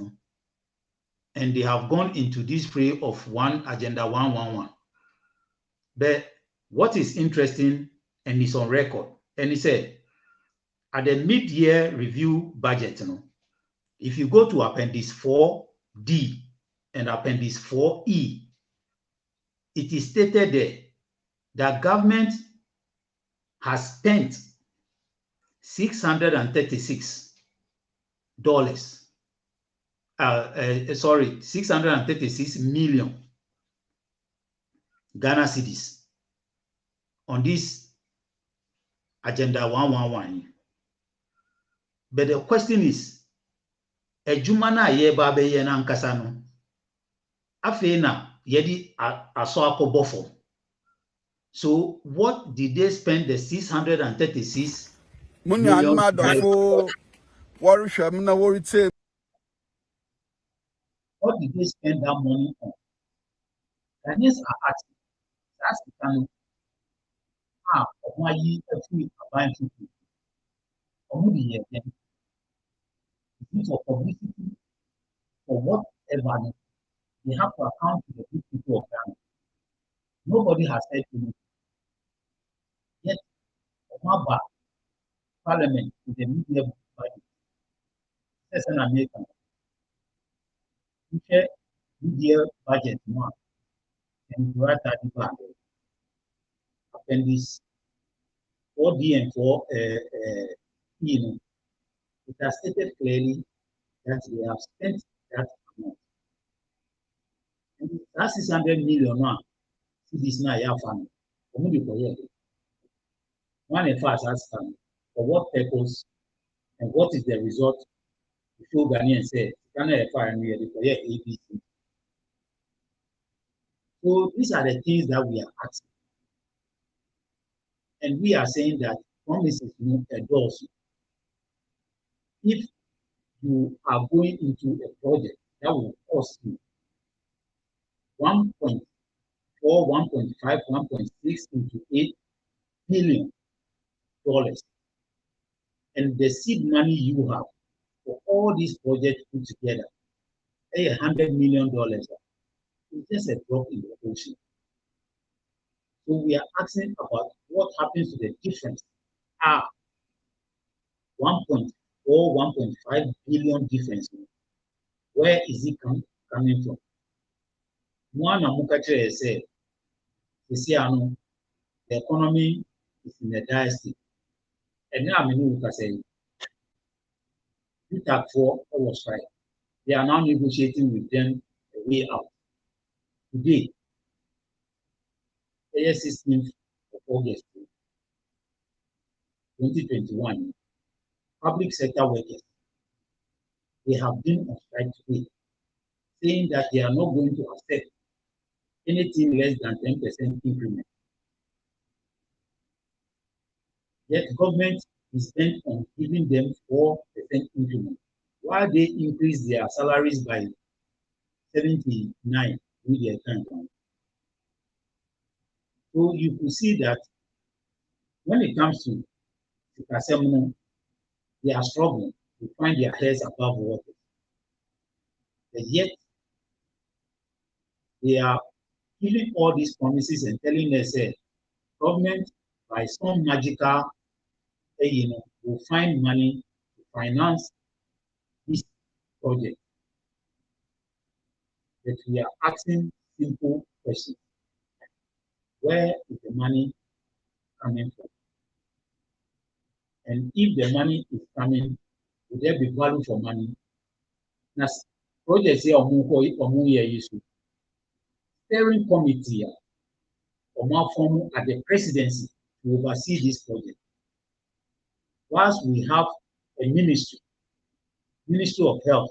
and they have gone into this fray of one agenda 111. But what is interesting and is on record, and he said at the mid-year review budget, if you go to Appendix 4D and Appendix 4E, it is stated there that government has spent $636 636 million Ghana cedis on this agenda 111. But the question is, ejuma na ye ba be ye na nkasa no afi na ye di aso akobofo. So what did they spend the 636 million? What did they spend that money on? Ghanaians are asking. That's the kind of why you actually buying people. For publicity, for whatever, they have to account to the good people of Ghana. Nobody has said to me. Yet, Obama Parliament with the media budget. That's an American. We share media budget now. And we write that plan. Appendix 4D and 4 it has stated clearly that they have spent that amount. And that 600 million now, this now your family. One of us has family. For what purpose and what is the result? The show Ghanaian said, Ghana fire and we are the ABC. So these are the things that we are asking. And we are saying that promises no endorse. If you are going into a project that will cost you 1.4, 1.5, 1.6 into $8 billion. And the seed money you have for all these projects put together, $100 million, is just a drop in the ocean. So we are asking about what happens to the difference. 1.4, 1.5 billion difference. Where is it coming from? One Amukache said, the economy is in a dire state. And now I'm going to say, for was right. They are now negotiating with them a way out. Today, the 16th of August 2021, public sector workers, they have been on strike today, saying that they are not going to accept anything less than 10% increment. Yet government is bent on giving them 4% increment, while they increase their salaries by 79 with their time. So you could see that when it comes to Sikasemuno, they are struggling to find their heads above water. But yet, they are giving all these promises and telling us that government, by some magical, will find money to finance this project. But we are asking simple questions. Where is the money coming from? And if the money is coming, will there be value for money? Now, projects here steering committee form at the presidency to oversee this project. Whilst we have a ministry of health,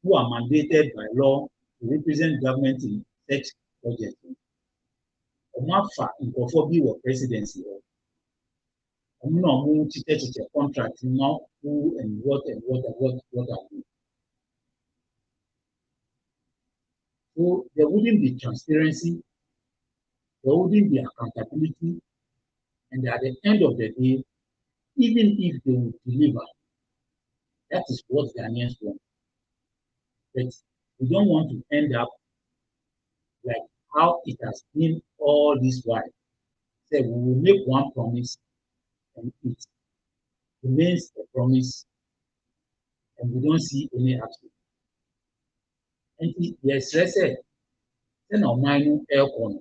who are mandated by law to represent government in such projects. Omafa Nkofo or presidency. Contract now who and what are we. So there wouldn't be transparency, there wouldn't be accountability, and at the end of the day, even if they would deliver, that is what Ghanaians want. But we don't want to end up like how it has been all this while. So we will make one promise and it remains a promise and we don't see any action. And yes, I said, then our minor air corner.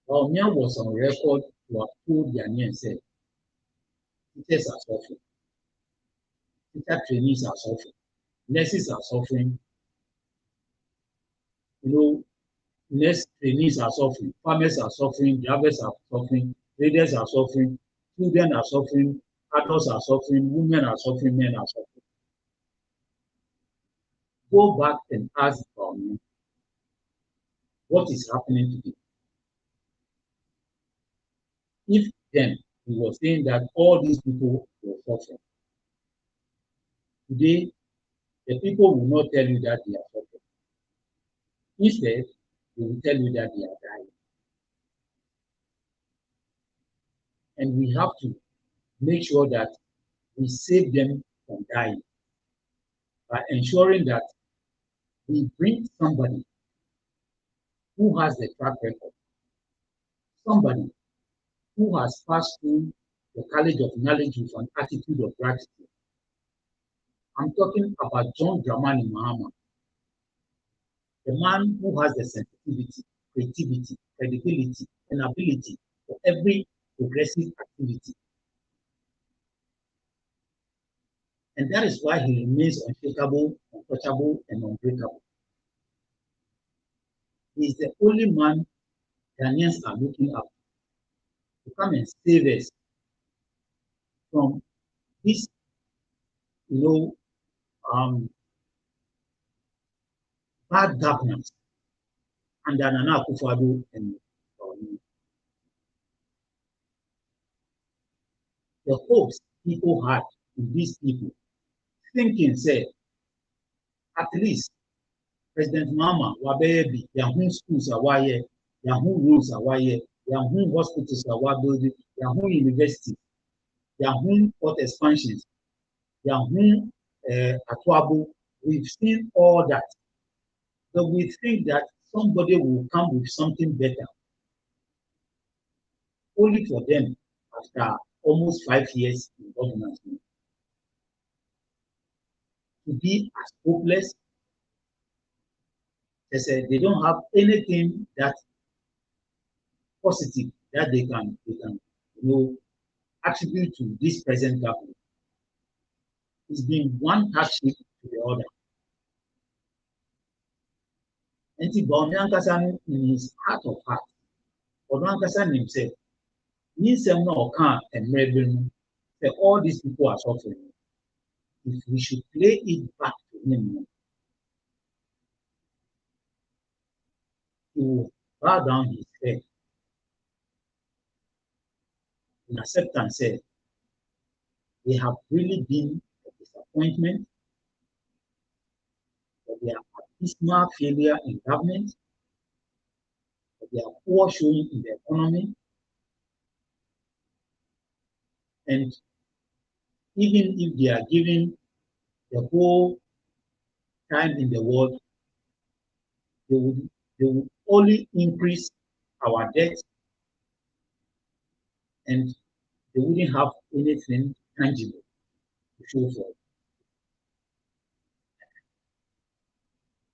Our man was on record to have told Ghanaians said, teachers are suffering, teacher trainees are suffering, nurses are suffering, nurse trainees are suffering, farmers are suffering, drivers are suffering, traders are suffering, children are suffering, adults are suffering, women are suffering, men are suffering. Go back and ask me what is happening today. If then we were saying that all these people were suffering, today the people will not tell you that they are suffering. Instead, they will tell you that they are dying. And we have to make sure that we save them from dying by ensuring that we bring somebody who has the track record, somebody who has passed through the college of knowledge with an attitude of gratitude. I'm talking about John Dramani Mahama, the man who has the sensitivity, creativity, credibility, and ability for every progressive activity. And that is why he remains unshakable, untouchable, and unbreakable. He is the only man Ghanaians are looking up to come and save us from this, bad governance under Nana Akufo-Addo and the hopes people had in these people, thinking, say, at least President Mama Wabebi, Yahoo schools are wire, Yahoo roads are wire, Yahoo hospitals are wire building, Yahoo university, Yahoo port expansions, Yahoo Atwabu. We've seen all that. So we think that somebody will come with something better, only for them after almost 5 years in government to be as hopeless. They said they don't have anything that positive that they can attribute to this present government. It's been one hardship to the other. And Bonankasa in his heart of heart, Bonankasa himself, means no can't and rebel that all these people are suffering. If we should play it back to him, he will bow down his head in acceptance. Say they have really been a disappointment, that they are abysmal failure in government, that they are poor showing in the economy, and even if they are given the whole time in the world, they would only increase our debt, and they wouldn't have anything tangible to show for it.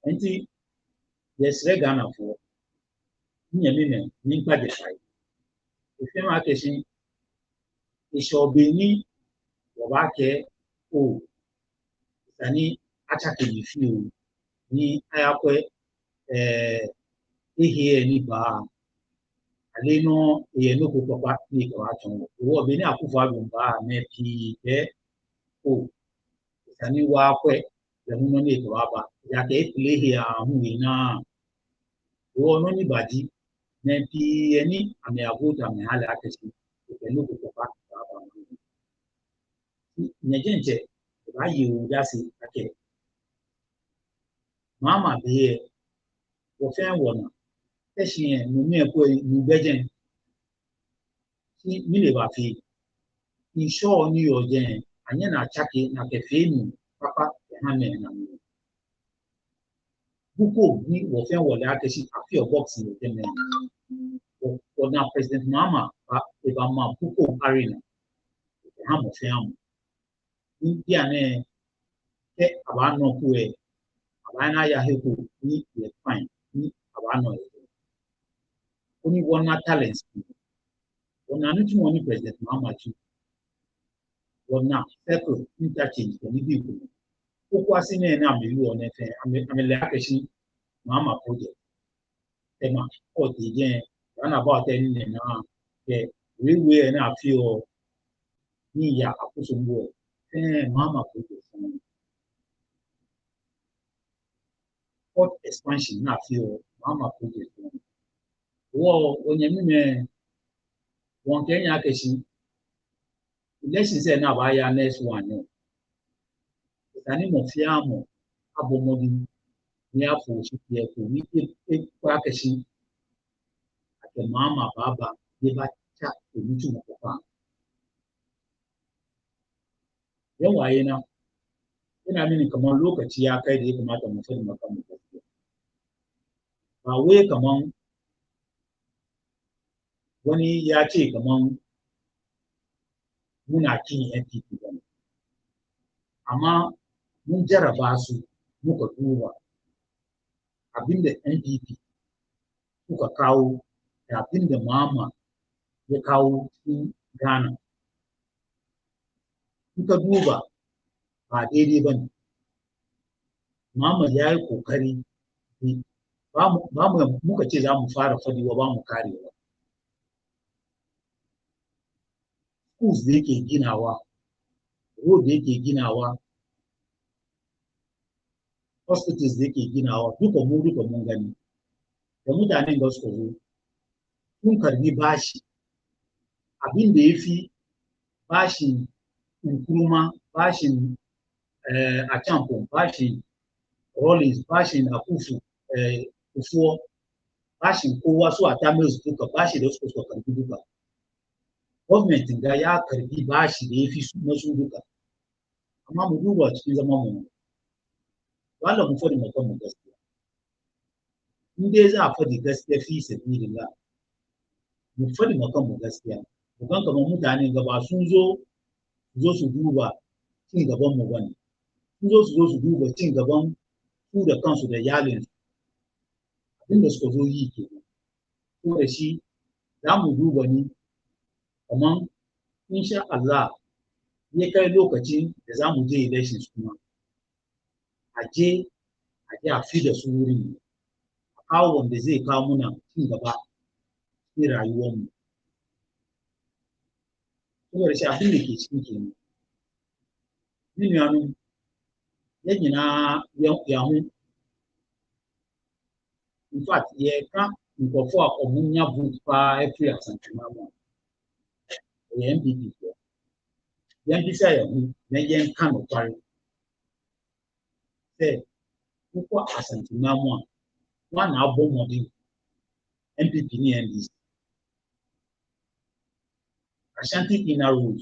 And yes, Ghana for Niamine, Nimpa de Shai. If you are catching, it shall be me, Wabake, oh, Sani, attacking you, ni Ayakwe, here, ni bar. Aleno, no papa, ni Kawachon, who have been a Kufa, maybe, oh, Sani Wakwe, the woman is Waba, that they play here, who we now. Who no anybody, maybe any, I may have got a Mahala Akashi, if you look at the back of Negente, why you just say, okay. Mama be here, for fair one, Tessie, no mere boy, no begin. She never feel. He sure knew your gen, and then I chuck it like a fame, Papa, the hammer and Buko, me, or fair one, Akashi, a few boxing with them. For now, President Mama, if I'm a Buko arena, the hammer family. Indiana, about no way. Abana Yahiku, ni fine, ni Abano. Only one talents. When I need money, President Mama, one now, circle, interchange, the Nibu. Who was in a number you on it, I'm a location, Mama project. Emma, or the again, run about any now, the real way and I feel me, ya, a person word. Mama project. Port expansion, not feel Mama project. Whoa, when you mean one Kenya Kashi, election say now by your next one. The name of Fiamo, Abomodi, near for Shipia, we take Kwakashi at the Mama Baba, give a chat to YouTube of the farm. Then why, you know, when I mean, come on, look at Yaka, they come out of the film of the but we come on when he yachik among Munaki and people. Ama Munjara Basu, Mukatua, have been the NDC, Muka cow, have been the Mama, the cow in Ghana. Mukaduba, even Mama Yai Kokari, Mama Mukachizam Fara for the Obama carrier. Who's the Ginawa? Who did Ginawa? Hospitals they can our people move to Mungani. The Mutane Gospel, who can be bashi. I've been the Ifi, bashing Nkrumah, bashing Achampo, bashing Rollins bashing Akufu before bashing Kowa so Atamils book bashing those course of Kanduka. Government in Gaya Karbi bashi the if you know Suduka. Amamu do what is a moment. One of them for the Macom Gastia. 2 days after the Gastia fees at needing that. Before the Macom Gastia, the Bank of Mutani Gabasunzo, those who do what think about one. Those who do what think about who the council the Yalians. I think the school yiki. Who is she? Damu do one among Insha Allah. Yeka lokacin da za mu je elections kuma a fi da su wurin a kawo wanda zai kawo muna cin gaba cikin rayuwarmu. Saboda shi abin da ke cikin kenan. Min yanu ya nyina ya ho. In fact, yɛka nkɔfo a ɔmo nya vote paa afiri asantuma mu a ɛyɛ MPP foɔ. Yɛmbisa yɛn ho na yɛnka nokware sɛ wokɔ asantuma mu a wɔn na abɔ mmɔden MPP ne NDC. Ashanti Inner Road.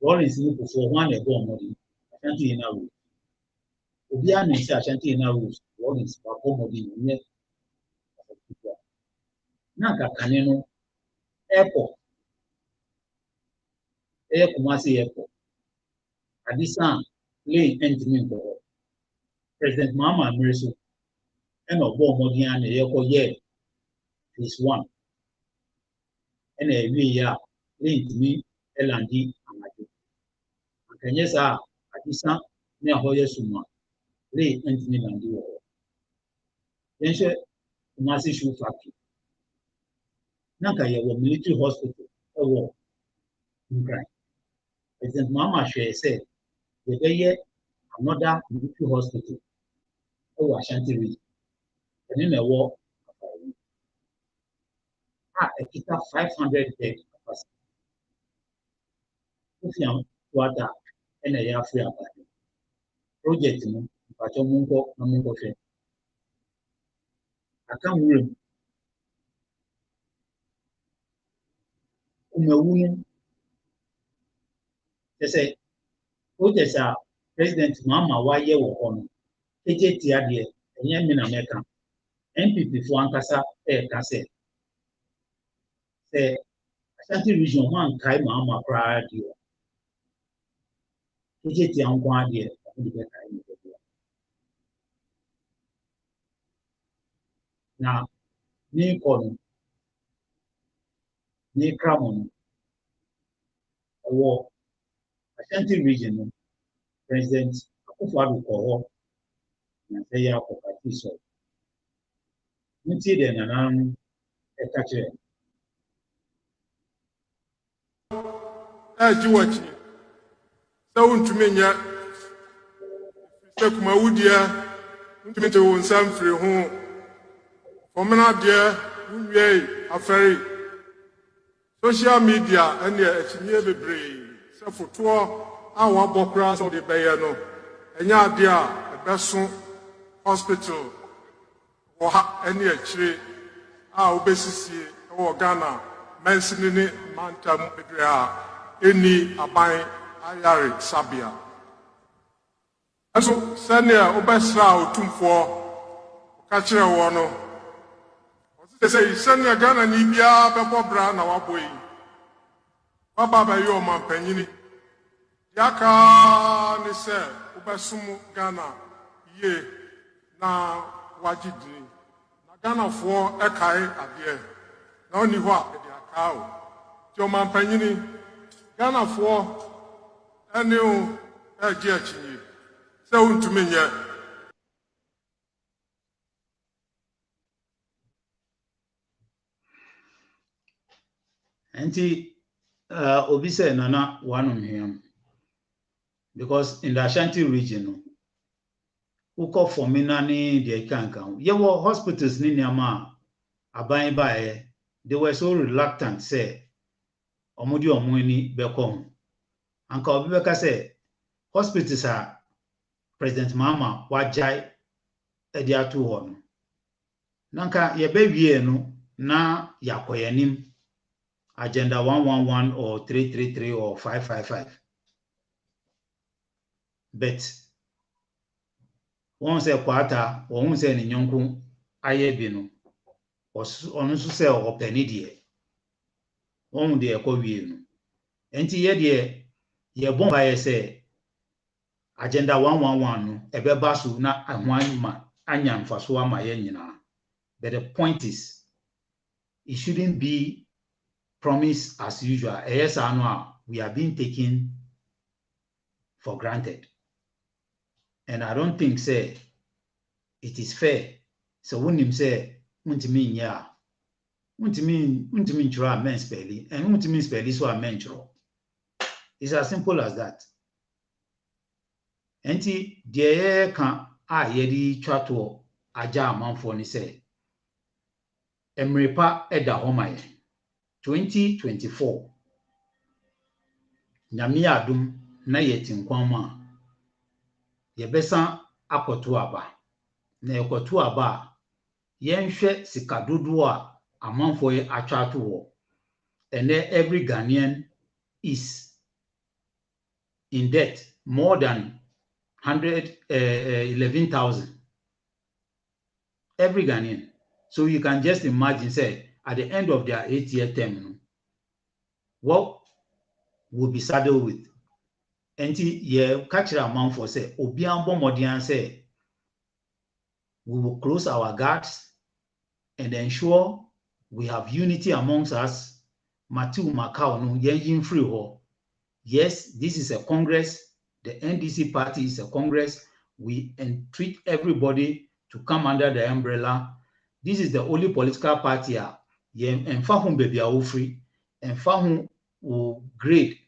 Rollins ne Kufuor wɔn na ɛbɔ mmɔden Ashanti Inner Road. Obiara na ɛsɛ Ashanti Inner Road Rollins wabɔ mmɔden nyɛ asantuma. Na nka kane no airport. Kumasi Airport. Adisa lane ntimi nkɔ hɔ. President Mahama Miriso ɛna ɔbɔ mmɔden a na yɛ phase 1. Ɛna ɛwie a lane ntimi ɛlandi amadi. Akanyɛ saa Adisa ne ɛhɔ yɛ suma lane ntimi landi wɔ hɔ. Yɛnhwɛ Kumasi Shoe Factory. Na nka yɛwɔ military hospital ɛwɔ Nkran. President Mahama hwɛ sɛ yɛbɛyɛ another military hospital ɛwɔ Ashanti region. Ɛne na ɛwɔ Afarewu a ɛkita 500 bed capacity. Kofi Tuata ɛna ɛyɛ afiri abade. Project no mpatwɔ mu nkɔ na mu nkɔhwɛ. Aka nwuram. Kumawu no kyɛ project a President Mahama wayɛ wɔ hɔ no ɛgye tia deɛ ɛnyɛ me na mɛka. MPP foɔ ankasa ɛɛka sɛ Ashanti region ho ankae Mahama koraa deɛ ɛgye tia nko adeɛ ɔde bɛkae ne bɛboa. Na ne kɔ no ne kra mo no ɛwɔ Ashanti region no President Akufo-Addo kɔ hɔ na sɛ yɛ akɔkati sɔ. Nti deɛ nananom ɛka kyerɛ. Ɛgye wɔkyi sɛ wontumi nyɛ sɛ Kumawu deɛ wontumi te wo nsa mfiri ho. Fɔmena deɛ wonwiei afɛre. Social media ɛne akyinnyɛ bebree sɛ fotoɔ a wɔabɔ koraa sɛ wode bɛyɛ no ɛnyɛ adeɛ a ɛbɛso hospital wɔ ha ɛne akyire a wobɛsisie ɛwɔ Ghana mansini ne mantam bebree a ɛni aban ayare sabea. Ɛso sɛnea wobɛsra a otumfoɔ woka kyerɛ wɔ no ɔsɛ sɛ sɛnea Ghana ni biara bɛbɔ bra na wabɔ yi waba bɛyɛ ɔmampanyini. Yaka ne sɛ wobɛsom Ghana yie na wagye dini. Na Ghanafoɔ ɛkae adeɛ na ɔni hɔ a ɛde akaa o. Nti ɔmampanyini Ghanafoɔ ɛne wo ɛgye akyinye sɛ wontumi nyɛ. Nti obi sɛ nana wanom hwɛm. Because in the Ashanti region, wokɔ Fomina ne deɛ kanka ho. Yɛwɔ hospitals ne nneɛma a aban baeɛ. They were so reluctant sɛ ɔmo de ɔmo ani bɛkɔ ho. Anka obi bɛka sɛ hospitals a President Mama wajai edi atu hɔ no. Nanka yɛbɛwie no na yɛakɔyɛnim agenda 111 or 333 or 555. But wɔn sɛ kwata wɔn sɛ ne nyɔnko ayɛ bi no ɔno nso sɛ ɔpɛ ne deɛ wɔn deɛ ɛkɔ wie no. Enti yɛ deɛ yɛbɔ mpa yɛ sɛ agenda 111 no ɛbɛba so na ahoan ma anya mfaso ama yɛn nyinaa. But the point is, it shouldn't be promised as usual. Yes, I know we are being taken for granted. And I don't think, say, it is fair. So when him say, untimi nya, untimi nchura men spelling, and untimi spelling so a men churo. It's as simple as that. Enti, die kan a yedi chato aja amanfo ni say, Emrepa eda homaye 2024 nyame adum na yetinkwan ma yebesa akoto aba na ekoto aba yenhwe sika dodo a amanfo ye atwa to wo and every Ghanaian is in debt more than 11,000 every Ghanaian. So you can just imagine, say, at the end of their 8-year term, what will be saddled with? And ye catch a amount for say, Obiambo Modian say, we will close our guards and ensure we have unity amongst us. Matu Macau no yen free ho. Yes, this is a Congress. The NDC party is a Congress. We entreat everybody to come under the umbrella. This is the only political party and fahum baby are free and fahum grade.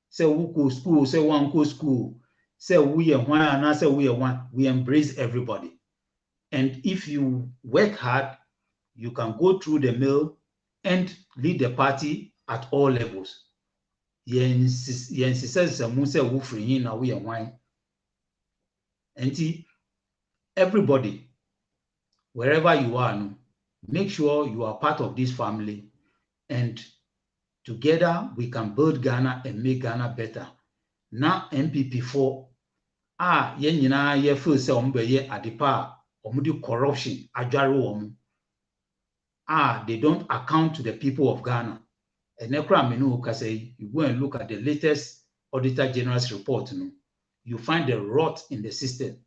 Say who go school, say one go school, say we are one and say we are one. We embrace everybody. And if you work hard, you can go through the mill and lead the party at all levels. Yes, says some say who free now we are one. And everybody, wherever you are, make sure you are part of this family, and together we can build Ghana and make Ghana better. Now MPP4 yen nyina ye feel say ombeye adepa omudi corruption adware wom. They don't account to the people of Ghana. And nekra menu ka say you go and look at the latest Auditor General's report, you find the rot in the system.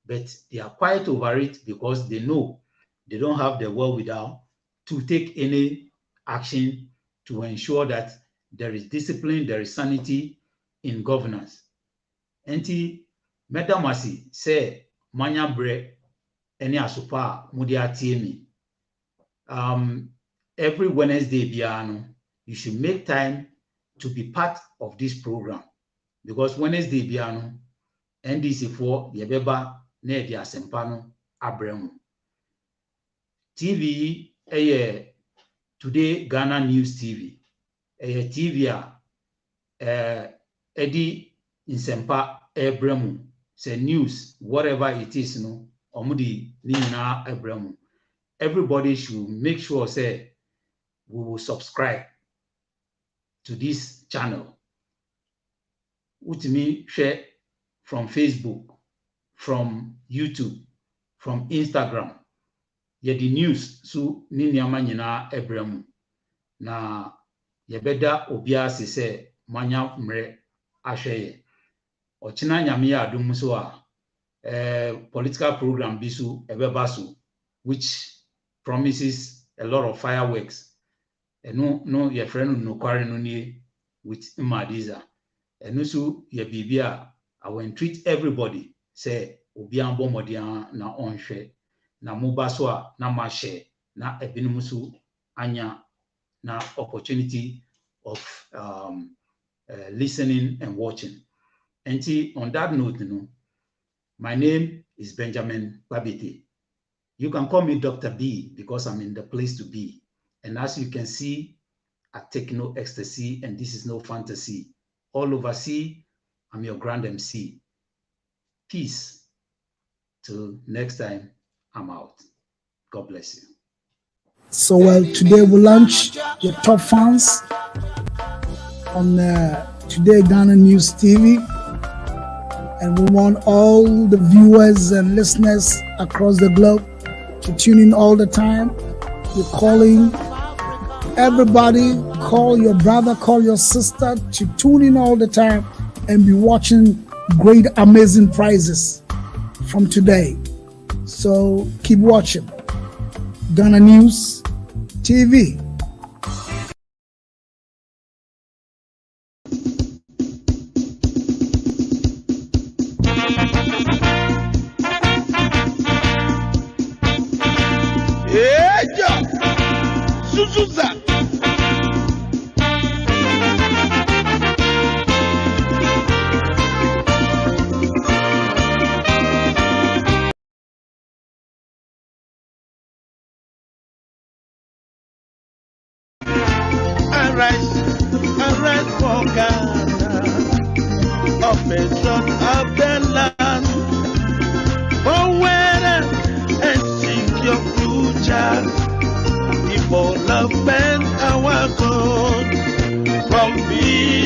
But they are quiet over it because they know they don't have the wherewithal to take any action to ensure that there is discipline, there is sanity in governance. Enti Medamasi say manya bre any asupa mudia tiemi. Every Wednesday biano, you should make time to be part of this program, because Wednesday biano NDC for yebeba ne di asempano abremu. TV Today Ghana News TV. TV edi insempa abremu. Say news, whatever it is, omudi ni na abremu. Everybody should make sure say we will subscribe to this channel. Utimi share from Facebook, from YouTube, from Instagram. Yedi news su ni niyama nyina ebremu. Na yebeda obia se manya mre ahweye. Ochina nyame ya adum so a political program bisu ebeba so, which promises a lot of fireworks. No your friend no kware no nie with Imadiza. So ye bibia I will treat everybody say obiambo modia na onhwe na mubaso a na ma share na ebinom so anya na opportunity of listening and watching. And on that note, my name is Benjamin Babiti. You can call me Dr. B because I'm in the place to be. And as you can see, I take no ecstasy and this is no fantasy. All overseas, I'm your grand MC. Peace. Till next time, I'm out. God bless you. So today we launch your top fans on Today Ghana News TV, and we want all the viewers and listeners across the globe to tune in all the time. We're calling everybody, call your brother, call your sister to tune in all the time and be watching great, amazing prizes from today. So keep watching Ghana News TV. Eja, Suzuza. Arise for Ghana, a patron of the land. Forward and seek your future. People love men our God from me.